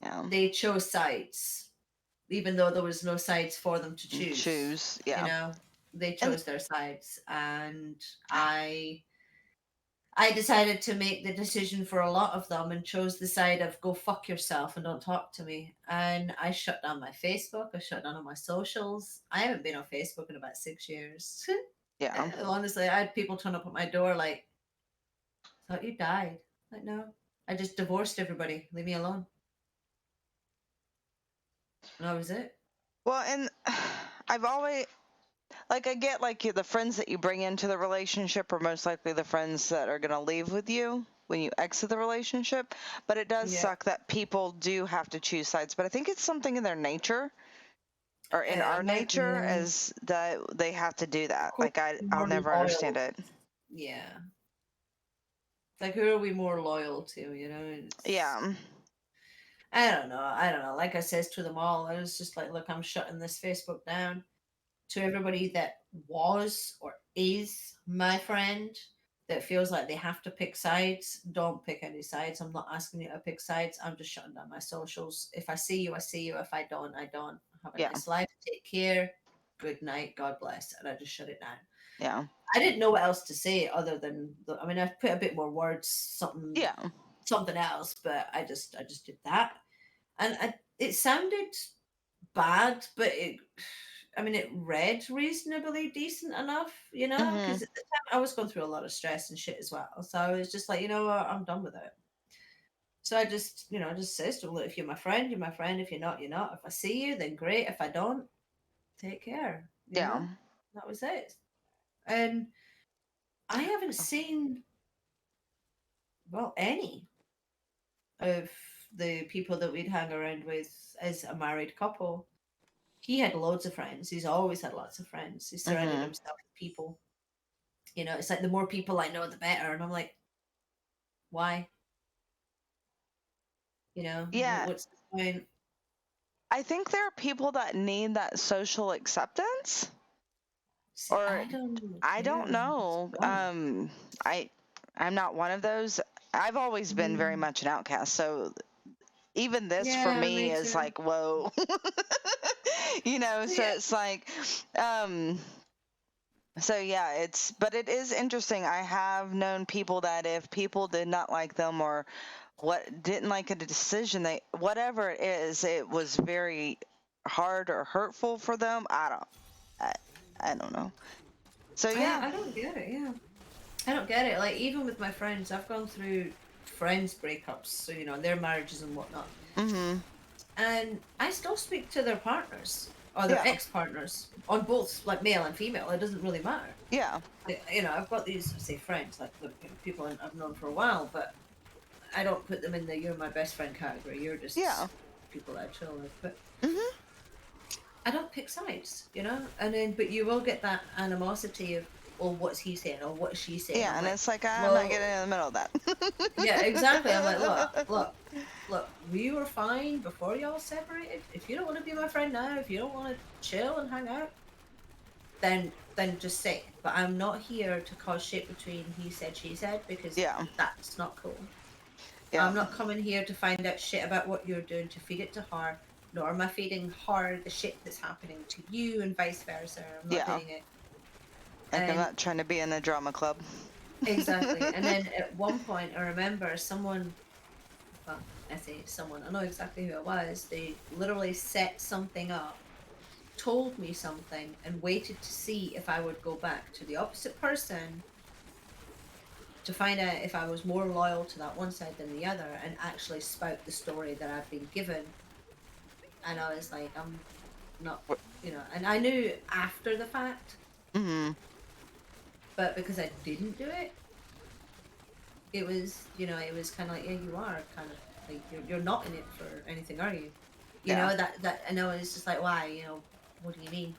Yeah. They chose sides, even though there was no sides for them to choose. Yeah. They chose their sides, and I I decided to make the decision for a lot of them and chose the side of go fuck yourself and don't talk to me. And I shut down my Facebook. I shut down all my socials. I haven't been on Facebook in about 6 years. Yeah. Honestly, I had people turn up at my door like, thought you died. Like, no, I just divorced everybody. Leave me alone. And that was it. Well, and I've always, like, I get, like, the friends that you bring into the relationship are most likely the friends that are going to leave with you when you exit the relationship. But it does Yeah. suck that people do have to choose sides. But I think it's something in their nature, or in our nature, as that they have to do that. Like, I'll never understand it. Yeah. Like, who are we more loyal to, you know? Yeah. I don't know. Like I says to them all, I was just like, look, I'm shutting this Facebook down. To everybody that was or is my friend that feels like they have to pick sides, don't pick any sides. I'm not asking you to pick sides. I'm just shutting down my socials. If I see you, I see you. If I don't, I don't. Have a nice life. Take care. Good night. God bless. And I just shut it down. Yeah. I didn't know what else to say other than, I mean, I've put a bit more words, something else, but I just did that. And it sounded bad, but it read reasonably decent enough, you know, because at the time I was going through a lot of stress and shit as well. So I was just like, you know what, I'm done with it. So I just, just says to them, look, if you're my friend, you're my friend. If you're not, you're not. If I see you, then great. If I don't, take care. You know? That was it. And I haven't seen, well, any of the people that we'd hang around with as a married couple. He had loads of friends. He's always had lots of friends. He surrounded himself with people. You know, it's like the more people I know, the better. And I'm like, why? You know, what's the point? I think there are people that need that social acceptance. See, or I don't know. I'm not one of those. I've always been very much an outcast, so even this for me is like, whoa. You know, so it's like so yeah, but it is interesting. I have known people that if people did not like them or didn't like a decision, whatever it is, it was very hard or hurtful for them. I don't know. So yeah, I don't get it. Yeah, I don't get it. Like even with my friends, I've gone through friends breakups, so their marriages and whatnot. And I still speak to their partners or their ex-partners on both, like male and female. It doesn't really matter. Yeah. I've got these, say, friends, like the people I've known for a while, but I don't put them in the "you're my best friend" category. You're just people I chill with. But I don't pick sides, And then, but you will get that animosity of, well, what's he saying or what's she saying? Yeah, and it's like I'm not getting in the middle of that. Yeah, exactly. I'm like, look, we were fine before y'all separated. If you don't want to be my friend now, if you don't want to chill and hang out, then just say it. But I'm not here to cause shit between he said, she said, because that's not cool. Yeah. I'm not coming here to find out shit about what you're doing to feed it to her, nor am I feeding her the shit that's happening to you and vice versa. I'm not doing it. Like I'm not trying to be in a drama club. Exactly. And then at one point, I remember someone, well, I say someone, I know exactly who it was. They literally set something up, told me something, and waited to see if I would go back to the opposite person to find out if I was more loyal to that one side than the other, and actually spout the story that I've been given. And I was like, I'm not, and I knew after the fact. But because I didn't do it, it was, it was kind of like, yeah, you are kind of like, you're not in it for anything, are you? You know, that, and I was just like, why, what do you mean?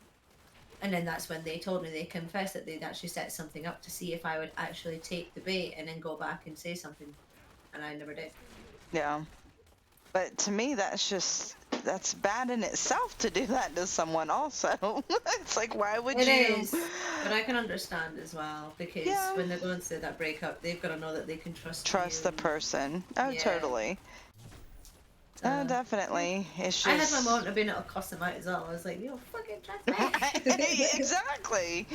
And then that's when they told me, they confessed that they'd actually set something up to see if I would actually take the bait and then go back and say something. And I never did. Yeah. But to me, that's bad in itself to do that to someone also. It's like, why would you? It is. But I can understand as well, because when they're going through that breakup, they've got to know that they can trust the person. Oh, totally. Oh, definitely. It's I had my just moment of being able to cuss him out as well. I was like, you fucking transvest. exactly.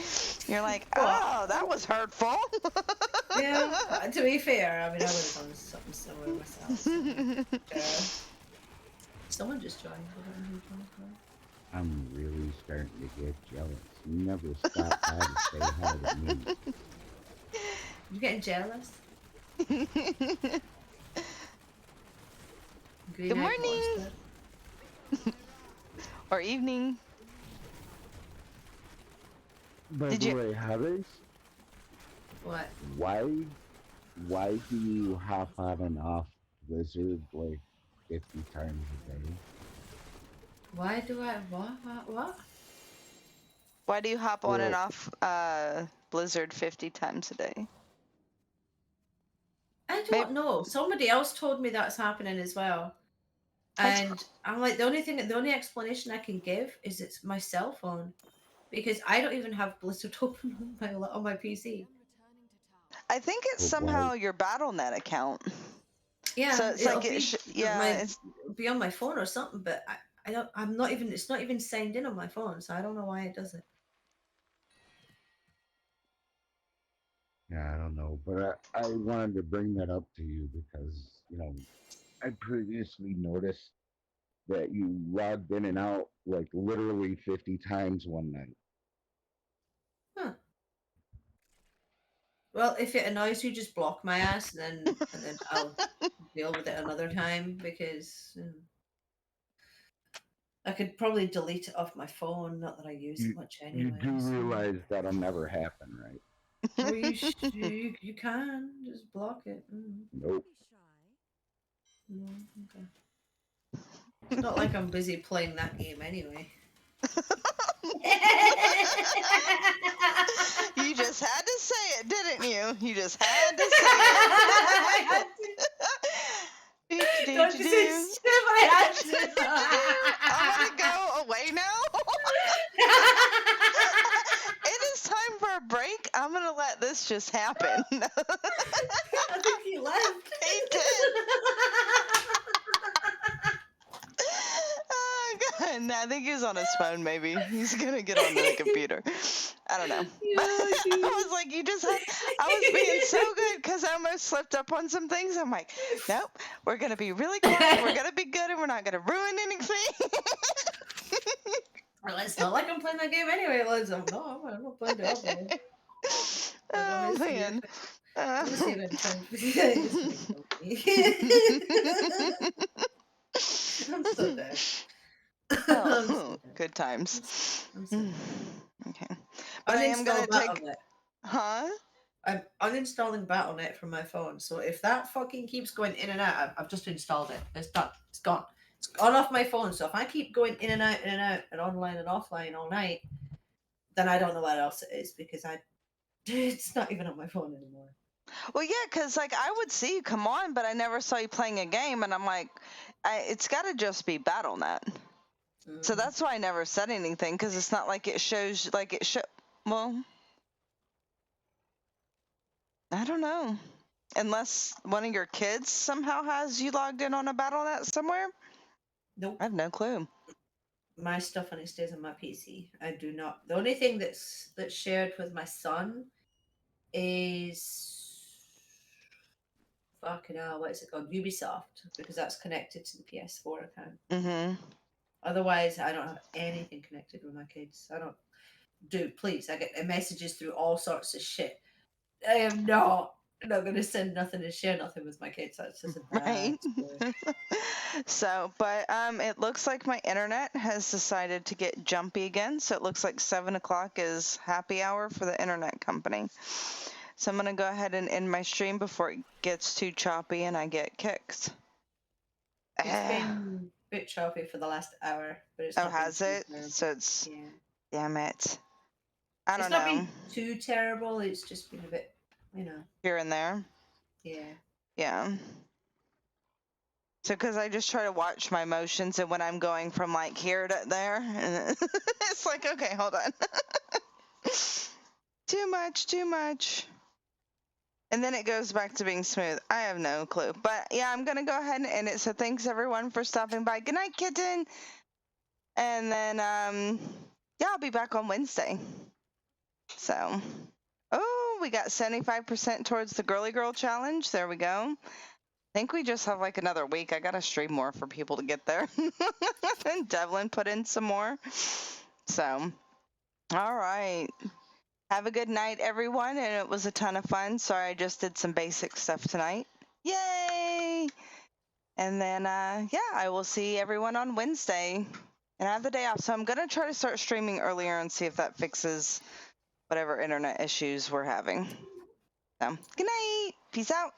You're like, But, oh, that was hurtful. yeah, to be fair, I mean, I would have done something similar myself. So. Someone just joined. I don't know who joined. I'm really starting to get jealous. You never stop by to say hi to me. You getting jealous? Good morning. Or evening. By Did the you- way, Harris, What? why do you hop on and off Blizzard like 50 times a day? Why do I what? Why do you hop on and Well- off Blizzard 50 times a day? I don't know. Somebody else told me that's happening as well. And I'm like, the only explanation I can give is it's my cell phone. Because I don't even have Blizzard open on my PC. I think it's But somehow why- your BattleNet account. Yeah, So it's it'll like be it's be on my phone or something, but I'm not even, it's not even signed in on my phone, so I don't know why it does it. Yeah, I don't know, but I wanted to bring that up to you because, I previously noticed that you logged in and out like literally 50 times one night. Huh. Well, if it annoys you, just block my ass, and then I'll deal with it another time because I could probably delete it off my phone. Not that I use it much anyway. You do so- realize that'll never happen, right? Well, you can just block it. Nope. No, okay. It's not like I'm busy playing that game anyway. You just had to say it, didn't you? You just had to say it. Don't you say shit my action. I'm gonna go away now. It is time for a break. I'm gonna let this just happen. I think he left. He did. Oh, God. No, I think he was on his phone, maybe. He's gonna get on the computer. I don't know. Yeah, I was like, I was being so good because I almost slipped up on some things. I'm like, nope, we're gonna be really quiet, we're gonna be good, and we're not gonna ruin anything. Well, it's not like I'm playing that game anyway. Liz. I'm not playing it up there. Oh, man. Let me see if I can I'm so dead. I'm so dead. Good times. I'm so dead. Okay. But I am gonna take. Huh? I'm uninstalling BattleNet from my phone, so if that fucking keeps going in and out, I've just installed it. It's done. It's gone. It's gone off my phone. So if I keep going in and out, and online and offline all night, then I don't know what else it is because it's not even on my phone anymore. Well, yeah, because like I would see you come on, but I never saw you playing a game, and I'm like, it's got to just be BattleNet. So that's why I never said anything because it's not like it shows like it show. Well, I don't know. Unless one of your kids somehow has you logged in on a BattleNet somewhere. Nope. I have no clue. My stuff only stays on my PC. I do not. The only thing that's shared with my son is fucking hell. What is it called? Ubisoft, because that's connected to the PS4 account. Mm-hmm. Otherwise, I don't have anything connected with my kids. I don't. Dude, please. I get messages through all sorts of shit. I am not going to send nothing and share nothing with my kids. That's just a bad Right. story. So, but it looks like my internet has decided to get jumpy again. So it looks like 7 o'clock is happy hour for the internet company. So I'm gonna go ahead and end my stream before it gets too choppy and I get kicked. It's been a bit choppy for the last hour, but it's not has been it? too terrible. So it's Yeah. damn it. I don't It's not know. been too terrible. It's just been a bit, Here and there. Yeah. Yeah. So, because I just try to watch my motions, and when I'm going from like here to there, and it's like, okay, hold on. Too much. And then it goes back to being smooth. I have no clue. But yeah, I'm going to go ahead and end it. So thanks everyone for stopping by. Good night, kitten. And then, yeah, I'll be back on Wednesday. So, oh, we got 75% towards the girly girl challenge. There we go. I think we just have like another week. I got to stream more for people to get there. And Devlin put in some more. So, all right. Have a good night, everyone. And it was a ton of fun. Sorry, I just did some basic stuff tonight. Yay! And then, yeah, I will see everyone on Wednesday. And I have the day off. So I'm going to try to start streaming earlier and see if that fixes whatever internet issues we're having. So, good night. Peace out.